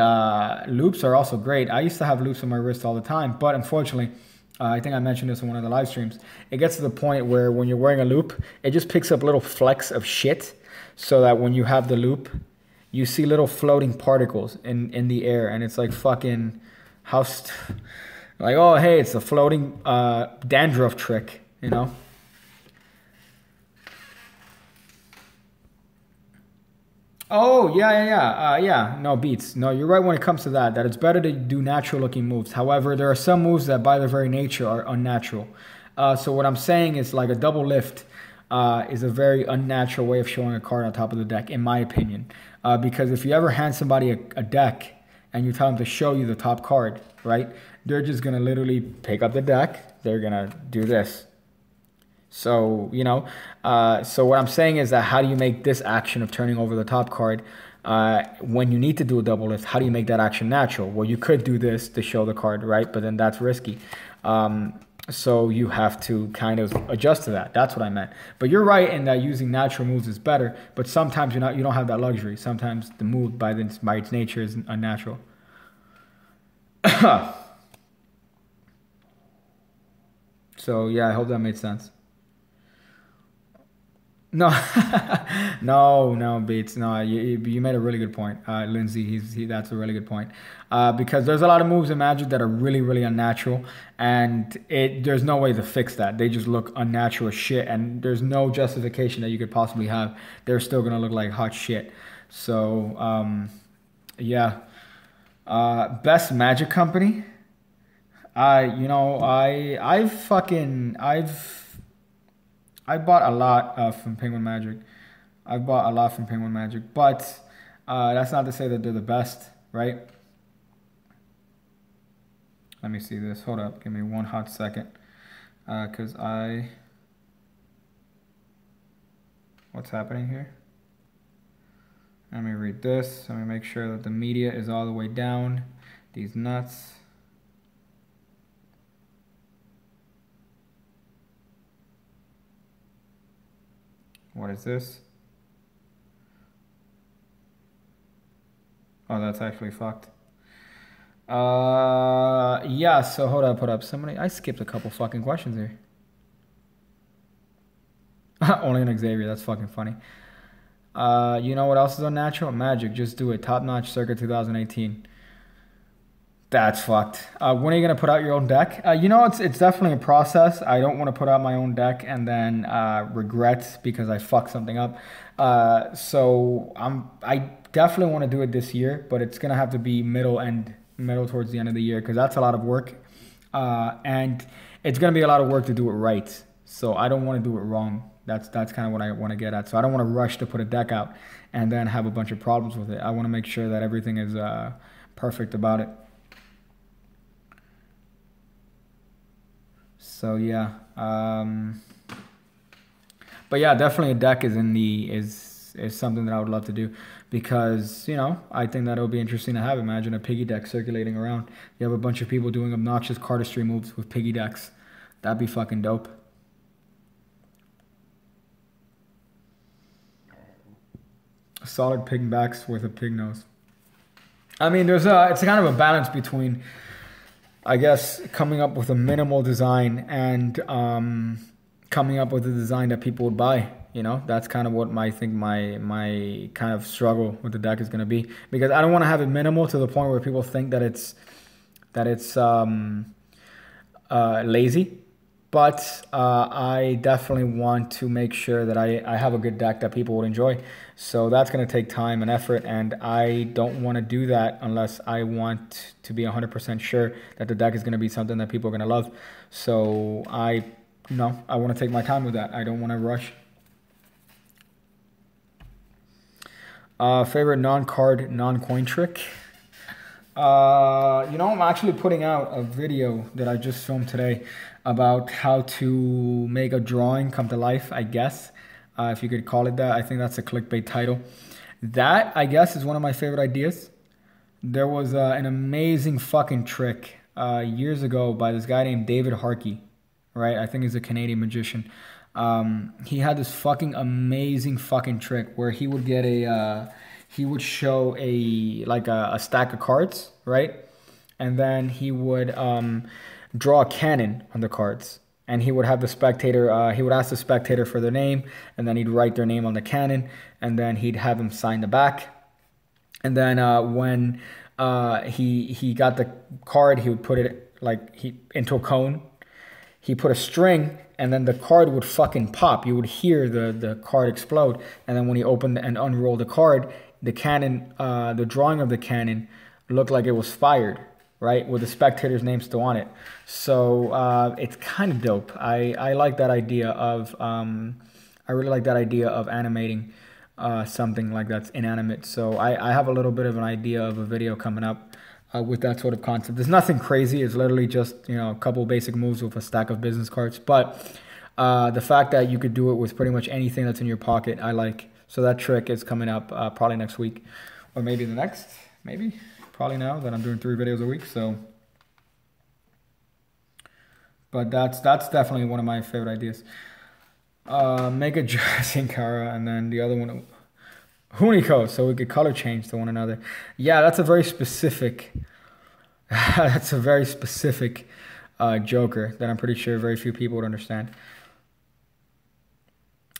loops are also great. I used to have loops on my wrist all the time, but unfortunately, I think I mentioned this in one of the live streams, it gets to the point where when you're wearing a loop, it just picks up little flecks of shit, so that when you have the loop, you see little floating particles in the air, and it's like fucking like, oh hey, it's a floating dandruff trick, you know. Oh, yeah. No, Beats. No, you're right when it comes to that it's better to do natural-looking moves. However, there are some moves that by their very nature are unnatural. So what I'm saying is, like, a double lift is a very unnatural way of showing a card on top of the deck, in my opinion. Because if you ever hand somebody a deck and you tell them to show you the top card, right, they're just going to literally pick up the deck. They're going to do this. So, you know, so what I'm saying is that how do you make this action of turning over the top card when you need to do a double lift? How do you make that action natural? Well, you could do this to show the card, right? But then that's risky. So you have to kind of adjust to that. That's what I meant. But you're right in that using natural moves is better. But sometimes you don't have that luxury. Sometimes the move by its nature is unnatural. So yeah, I hope that made sense. No, no, Beats. No, you made a really good point, Lindsay. That's a really good point. Because there's a lot of moves in Magic that are really, really unnatural, and there's no way to fix that. They just look unnatural as shit, and there's no justification that you could possibly have. They're still gonna look like hot shit. So, yeah. Best Magic company. I bought a lot from Penguin Magic. I bought a lot from Penguin Magic, but that's not to say that they're the best, right? Let me see this. Hold up. Give me one hot second. What's happening here? Let me read this. Let me make sure that the media is all the way down. These nuts. What is this? Oh, that's actually fucked. Yeah, so hold up. I skipped a couple fucking questions here. Only an Xavier, that's fucking funny. You know what else is unnatural? Magic, just do it. Top notch circa 2018. That's fucked. When are you gonna put out your own deck? It's definitely a process. I don't want to put out my own deck and then regret because I fucked something up. So I definitely want to do it this year, but it's gonna have to be middle towards the end of the year because that's a lot of work, and it's gonna be a lot of work to do it right. So I don't want to do it wrong. That's kind of what I want to get at. So I don't want to rush to put a deck out and then have a bunch of problems with it. I want to make sure that everything is perfect about it. So yeah, but yeah, definitely a deck is something that I would love to do because I think that it'll be interesting to have. Imagine a piggy deck circulating around. You have a bunch of people doing obnoxious cardistry moves with piggy decks. That'd be fucking dope. Solid pig backs with a pig nose. I mean, it's kind of a balance between, I guess, coming up with a minimal design and coming up with a design that people would buy. That's kind of what my kind of struggle with the deck is going to be, because I don't want to have it minimal to the point where people think that it's lazy. But I definitely want to make sure that I have a good deck that people would enjoy. So that's going to take time and effort, and I don't want to do that unless I want to be 100% sure that the deck is going to be something that people are going to love. So I want to take my time with that. I don't want to rush. Favorite non-card, non-coin trick? I'm actually putting out a video that I just filmed today about how to make a drawing come to life, I guess, if you could call it that. I think that's a clickbait title. That, I guess, is one of my favorite ideas. There was an amazing fucking trick years ago by this guy named David Harkey, right? I think he's a Canadian magician. He had this fucking amazing fucking trick where he would get he would show a stack of cards, right? And then he would draw a cannon on the cards. And he would have the spectator, he would ask the spectator for their name, and then he'd write their name on the cannon, and then he'd have them sign the back. And then when he got the card, he would put it into a cone. He put a string, and then the card would fucking pop. You would hear the card explode. And then when he opened and unrolled the card, the cannon, the drawing of the cannon looked like it was fired, right? With the spectator's name still on it. So it's kind of dope. I like that idea of, I really like that idea of animating something like that's inanimate. So I have a little bit of an idea of a video coming up with that sort of concept. There's nothing crazy. It's literally just, a couple basic moves with a stack of business cards. But the fact that you could do it with pretty much anything that's in your pocket, I like. So that trick is coming up probably next week, or maybe the next, probably now that I'm doing 3 videos a week. So, but that's definitely one of my favorite ideas. Make a Jurassic Kara, and then the other one, Huniko, so we could color change to one another. Yeah, that's a very specific. That's a very specific Joker that I'm pretty sure very few people would understand.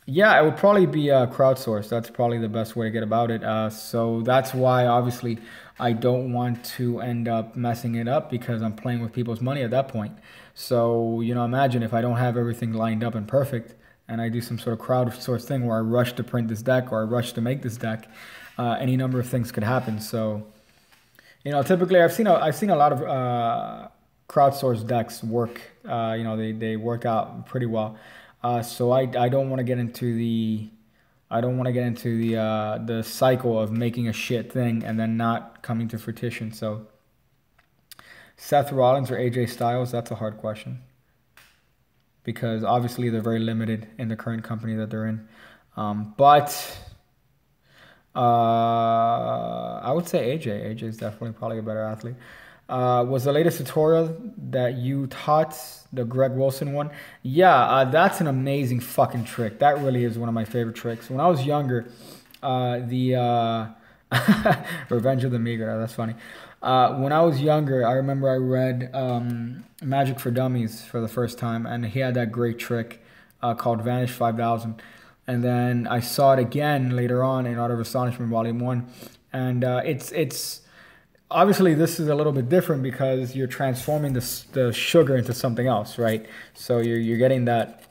Yeah, it would probably be crowdsourced. That's probably the best way to get about it. So that's why, obviously, I don't want to end up messing it up because I'm playing with people's money at that point. So, you know, imagine if I don't have everything lined up and perfect and I do some sort of crowdsourced thing where I rush to print this deck or I rush to make this deck, any number of things could happen. So, you know, typically I've seen a lot of crowdsourced decks work. You know, they work out pretty well. So I don't want to get into the the cycle of making a shit thing and then not coming to fruition. So Seth Rollins or AJ Styles, that's a hard question because obviously they're very limited in the current company that they're in. But I would say AJ. AJ is definitely probably a better athlete. Was the latest tutorial that you taught the Greg Wilson one? Yeah, that's an amazing fucking trick. That really is one of my favorite tricks. When I was younger, the Revenge of the Meager, that's funny. When I was younger, I remember I read Magic for Dummies for the first time, and he had that great trick called Vanish 5000. And then I saw it again later on in Art of Astonishment Volume 1. And it's obviously this is a little bit different because you're transforming the sugar into something else, right? So you're getting that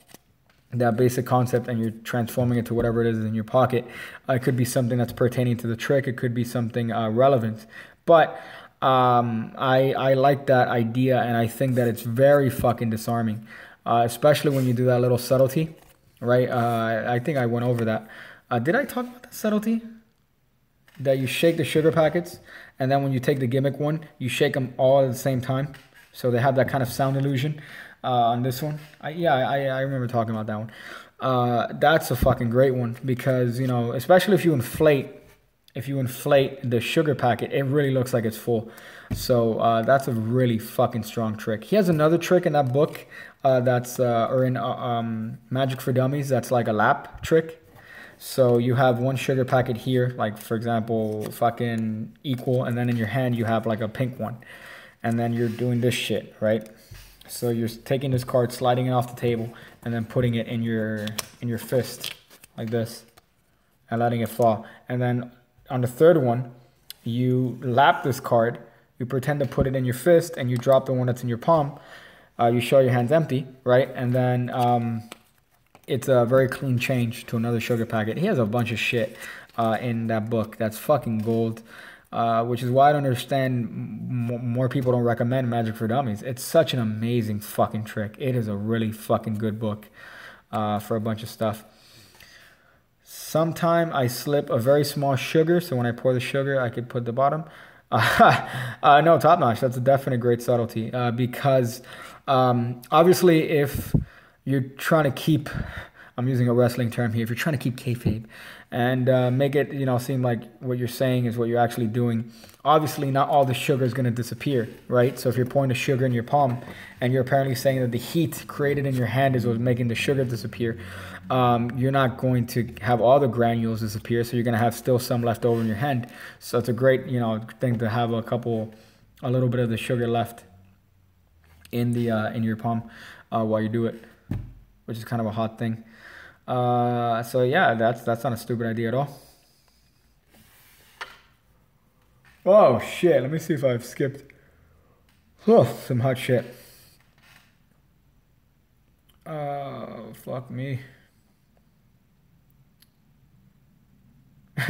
basic concept and you're transforming it to whatever it is in your pocket. It could be something that's pertaining to the trick. It could be something relevant. But I like that idea, and I think that it's very fucking disarming, especially when you do that little subtlety, right? I think I went over that. Did I talk about that subtlety? That you shake the sugar packets, and then when you take the gimmick one, you shake them all at the same time. So they have that kind of sound illusion on this one. I remember talking about that one. That's a fucking great one because, you know, especially if you inflate the sugar packet, it really looks like it's full. So that's a really fucking strong trick. He has another trick in that book or in Magic for Dummies that's like a lap trick. So you have one sugar packet here, like for example, fucking equal, and then in your hand you have like a pink one. And then you're doing this shit, right? So you're taking this card, sliding it off the table, and then putting it in your fist like this and letting it fall. And then on the third one, you lap this card, you pretend to put it in your fist, and you drop the one that's in your palm. You show your hands empty, right? And then it's a very clean change to another sugar packet. He has a bunch of shit in that book that's fucking gold, which is why I don't understand more people don't recommend Magic for Dummies. It's such an amazing fucking trick. It is a really fucking good book for a bunch of stuff. Sometime I slip a very small sugar, so when I pour the sugar, I could put the bottom. No, top notch. That's a definite great subtlety because obviously if you're trying to keep, I'm using a wrestling term here, if you're trying to keep kayfabe and make it, you know, seem like what you're saying is what you're actually doing, obviously not all the sugar is going to disappear, right? So if you're pouring the sugar in your palm and you're apparently saying that the heat created in your hand is what's making the sugar disappear, you're not going to have all the granules disappear, so you're going to have still some left over in your hand. So it's a great, you know, thing to have a little bit of the sugar left in your palm while you do it, which is kind of a hot thing. So yeah, that's not a stupid idea at all. Oh shit, let me see if I've skipped some hot shit. Fuck me.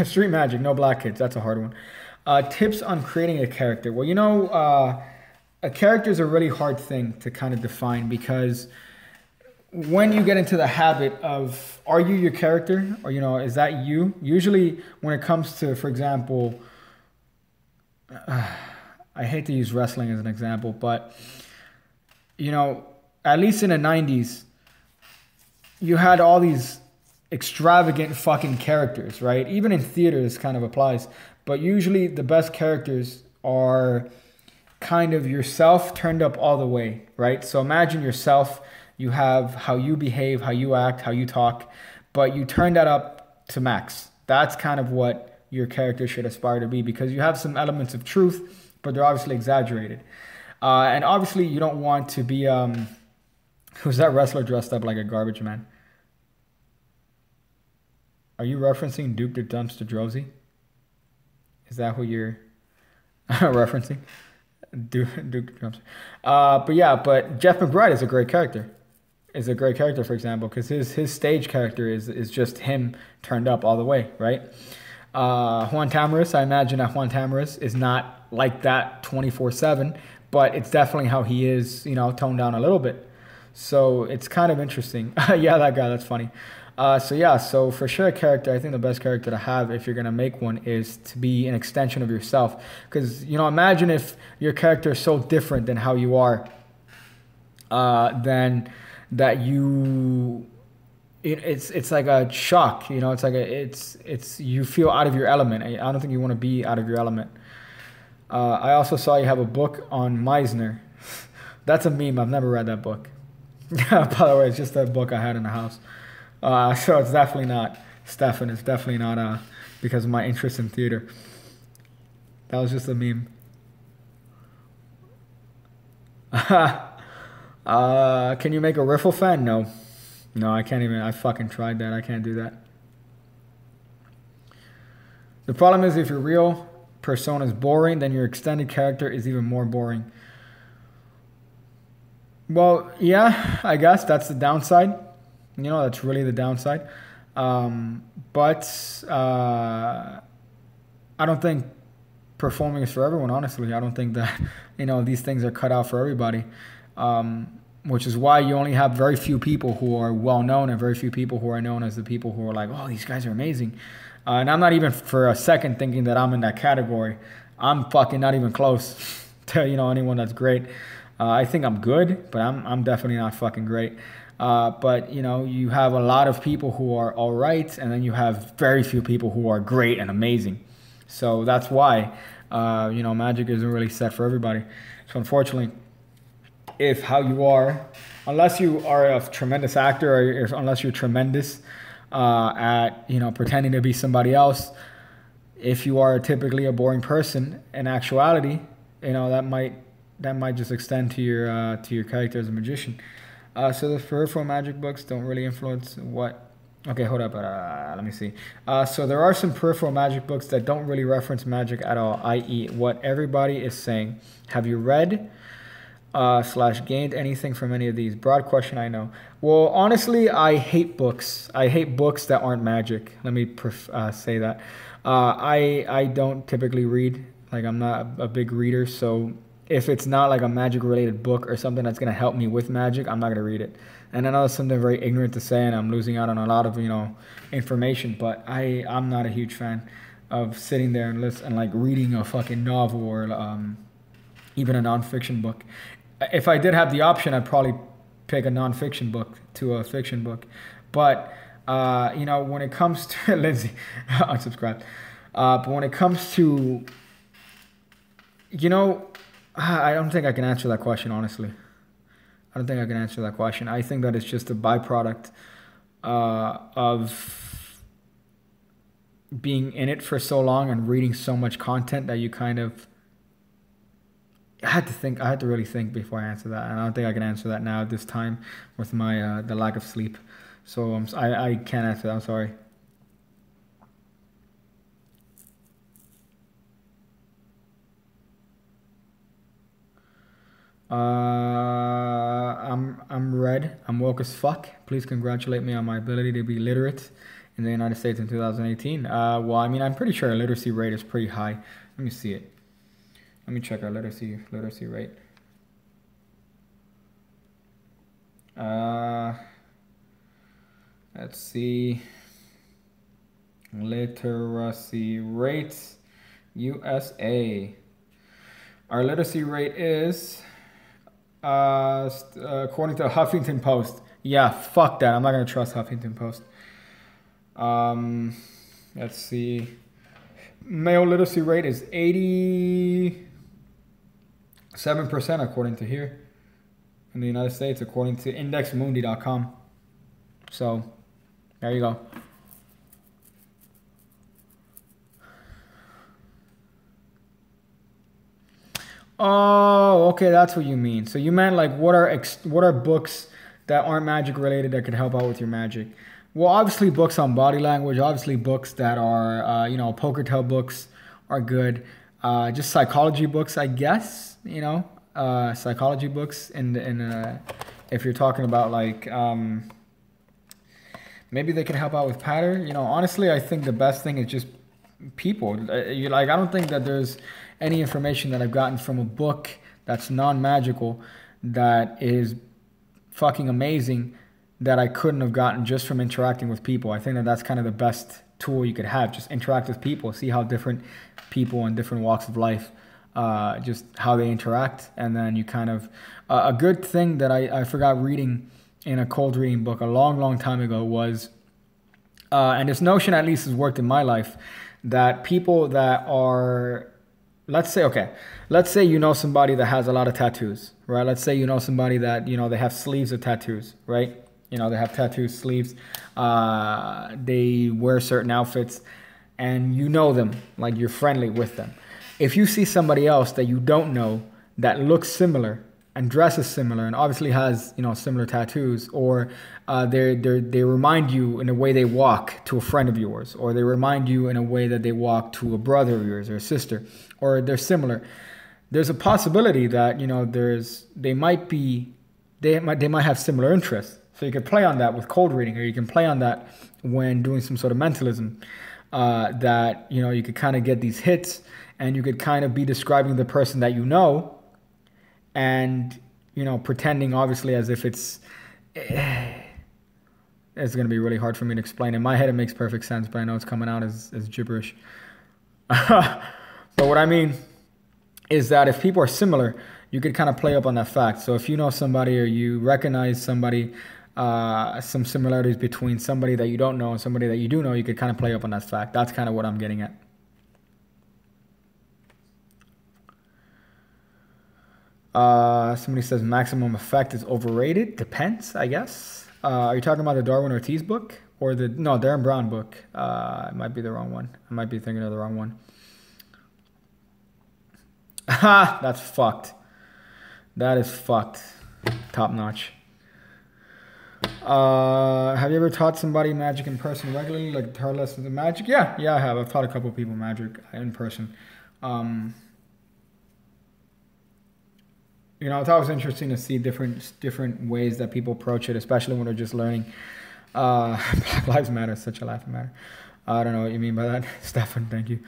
Street Magic, no black kids, that's a hard one. Tips on creating a character. Well, you know, a character is a really hard thing to kind of define because when you get into the habit of, are you your character? Or, you know, is that you? Usually when it comes to, for example, I hate to use wrestling as an example, but, you know, at least in the 90s, you had all these extravagant fucking characters, right? Even in theater, this kind of applies. But usually the best characters are kind of yourself turned up all the way, right? So imagine yourself. You have how you behave, how you act, how you talk, but you turn that up to max. That's kind of what your character should aspire to be because you have some elements of truth, but they're obviously exaggerated. And obviously you don't want to be, who's that wrestler dressed up like a garbage man? Are you referencing Duke the Dumpster Drosy? Is that who you're referencing? Duke the Dumpster. But yeah, but Jeff McBride is a great character. Is a great character, for example, because his stage character is just him turned up all the way, right? Juan Tamariz, I imagine that Juan Tamariz is not like that 24/7, but it's definitely how he is, you know, toned down a little bit. So it's kind of interesting. Yeah, that guy, that's funny. So yeah, so for sure, character, I think the best character to have if you're gonna make one is to be an extension of yourself. Because, you know, imagine if your character is so different than how you are, then that you, it's like a shock, you know. It's like it's you feel out of your element. I don't think you want to be out of your element. I also saw you have a book on Meisner. That's a meme. I've never read that book. By the way, it's just a book I had in the house. So it's definitely not Stefan. It's definitely not because of my interest in theater. That was just a meme. Can you make a riffle fan? No. No, I can't even. I fucking tried that. I can't do that. The problem is if your real persona is boring, then your extended character is even more boring. Well, yeah, I guess that's the downside. You know, that's really the downside. But I don't think performing is for everyone, honestly. I don't think that, you know, these things are cut out for everybody. Which is why you only have very few people who are well known and very few people who are known as the people who are like, oh, these guys are amazing. And I'm not even for a second thinking that I'm in that category. I'm fucking not even close to, you know, anyone that's great. I think I'm good, but I'm definitely not fucking great. But, you know, you have a lot of people who are all right, and then you have very few people who are great and amazing. So that's why, you know, Magic isn't really set for everybody. So unfortunately, if how you are, unless you are a tremendous actor or unless you're tremendous at, you know, pretending to be somebody else, if you are typically a boring person, in actuality, you know, that might just extend to your character as a magician. So the peripheral magic books don't really influence what. Okay, hold up. Let me see. So there are some peripheral magic books that don't really reference magic at all, i.e., what everybody is saying. Have you read / gained anything from any of these? Broad question, I know. Well, honestly, I hate books. I hate books that aren't magic. Let me say that. I don't typically read. Like, I'm not a big reader, so if it's not like a magic related book or something that's going to help me with magic, I'm not going to read it. And I know it's something very ignorant to say, and I'm losing out on a lot of, you know, information, but I'm not a huge fan of sitting there and like reading a fucking novel or even a nonfiction book. If I did have the option, I'd probably pick a nonfiction book to a fiction book. But, you know, when it comes to Lindsay, unsubscribed. But when it comes to, you know, I don't think I can answer that question, honestly. I don't think I can answer that question. I think that it's just a byproduct of being in it for so long and reading so much content that you kind of... I had to really think before I answer that. And I don't think I can answer that now at this time with my the lack of sleep. So I can't answer that. I'm sorry. I'm red. I'm woke as fuck. Please congratulate me on my ability to be literate in the United States in 2018. Well, I mean, I'm pretty sure our literacy rate is pretty high. Let me see it. Let me check our literacy rate. Let's see. Literacy rates, USA. Our literacy rate is, according to Huffington Post. Yeah, fuck that. I'm not gonna trust Huffington Post. Let's see. Male literacy rate is 87% according to here in the United States, according to indexmundi.com. So there you go. Oh, okay, that's what you mean. So you meant like what are books that aren't magic related that could help out with your magic? Well, obviously books on body language, obviously books that are, you know, poker tell books are good. Just psychology books, I guess, you know, psychology books if you're talking about like, maybe they can help out with pattern. You know, honestly, I think the best thing is just people. I don't think that there's any information that I've gotten from a book that's non-magical that is fucking amazing that I couldn't have gotten just from interacting with people. I think that that's kind of the best tool you could have. Just interact with people, see how different people in different walks of life, just how they interact. And then you kind of, a good thing that I forgot reading in a cold reading book a long, long time ago was, and this notion at least has worked in my life, that people that are, let's say you know somebody that has a lot of tattoos, right? Let's say you know somebody that, you know, they have sleeves of tattoos, right? You know, they have tattoos, sleeves, they wear certain outfits, and you know them, like you're friendly with them. If you see somebody else that you don't know that looks similar and dresses similar and obviously has, you know, similar tattoos, or they remind you in a way they walk to a friend of yours, or they remind you in a way that they walk to a brother of yours or a sister, or they're similar, there's a possibility that, you know, they might have similar interests. So you can play on that with cold reading, or you can play on that when doing some sort of mentalism, that, you know, you could kind of get these hits and you could kind of be describing the person that you know and, you know, pretending obviously as if it's going to be really hard for me to explain. In my head, it makes perfect sense, but I know it's coming out as gibberish. But what I mean is that if people are similar, you could kind of play up on that fact. So if you know somebody or you recognize somebody, some similarities between somebody that you don't know and somebody that you do know, you could kind of play up on that fact. That's kind of what I'm getting at. Somebody says maximum effect is overrated. Depends, I guess. Are you talking about the Darwin Ortiz book or no, Darren Brown book? It might be the wrong one. I might be thinking of the wrong one. Ha! That's fucked. That is fucked. Top notch. Have you ever taught somebody magic in person regularly, like her lessons of magic? Yeah, I have. I've taught a couple of people magic in person. You know, it's always interesting to see different ways that people approach it, especially when they're just learning. Black Lives Matter is such a laughing matter. I don't know what you mean by that. Stefan, thank you.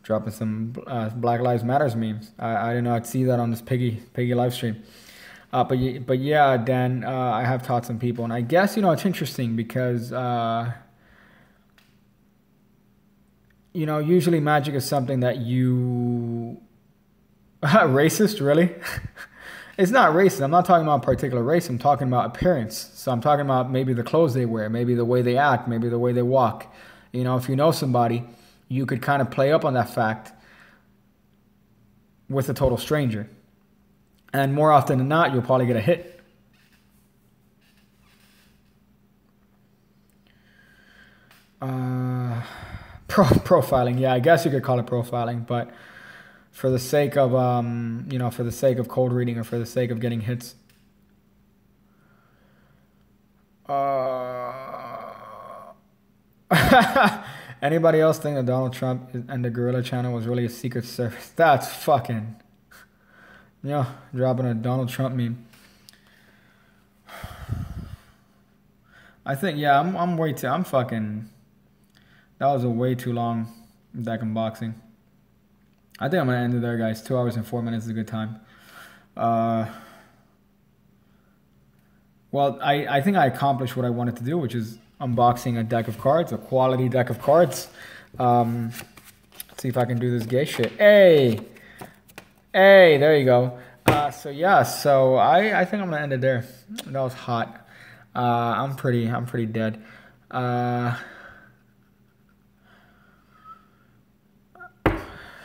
Dropping some Black Lives Matters memes. I didn't know I'd see that on this piggy live stream. But yeah, Dan, I have taught some people, and I guess, you know, it's interesting because you know, usually magic is something that you racist, really? It's not racist. I'm not talking about a particular race. I'm talking about appearance. So I'm talking about maybe the clothes they wear, maybe the way they act, maybe the way they walk. You know, if you know somebody, you could kind of play up on that fact with a total stranger. And more often than not, you'll probably get a hit. Profiling. Yeah, I guess you could call it profiling, but for the sake of, you know, for the sake of cold reading or for the sake of getting hits. Anybody else think that Donald Trump and the Gorilla Channel was really a secret service? That's fucking, yeah, dropping a Donald Trump meme. I think, yeah, I'm fucking, that was a way too long deck unboxing. I think I'm going to end it there, guys. 2 hours and 4 minutes is a good time. Well, I think I accomplished what I wanted to do, which is unboxing a deck of cards, a quality deck of cards. Let's see if I can do this gay shit. Hey, there you go. So yeah, so I think I'm going to end it there. That was hot. I'm pretty dead.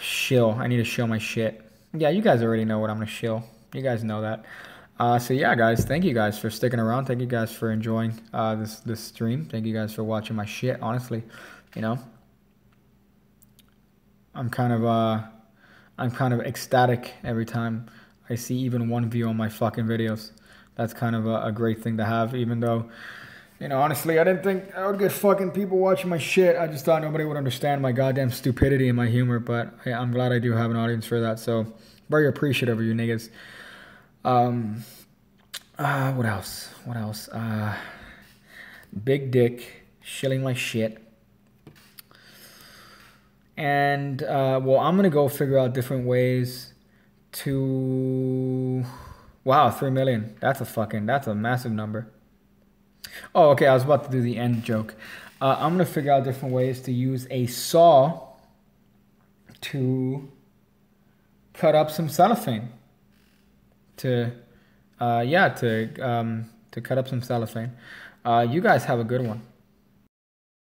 Shill. I need to shill my shit. Yeah, you guys already know what I'm gonna shill. You guys know that. So yeah, guys, thank you guys for sticking around. Thank you guys for enjoying this stream. Thank you guys for watching my shit. Honestly, you know, I'm kind of ecstatic every time I see even one view on my fucking videos. That's kind of a great thing to have, even though You know, honestly, I didn't think I would get fucking people watching my shit. I just thought nobody would understand my goddamn stupidity and my humor. But yeah, I'm glad I do have an audience for that. So very appreciative of you niggas. What else? What else? Big dick, shilling my shit. And, well, I'm going to go figure out different ways to... Wow, 3 million. That's a massive number. Oh, okay, I was about to do the end joke. I'm going to figure out different ways to use a saw to cut up some cellophane. To cut up some cellophane. You guys have a good one.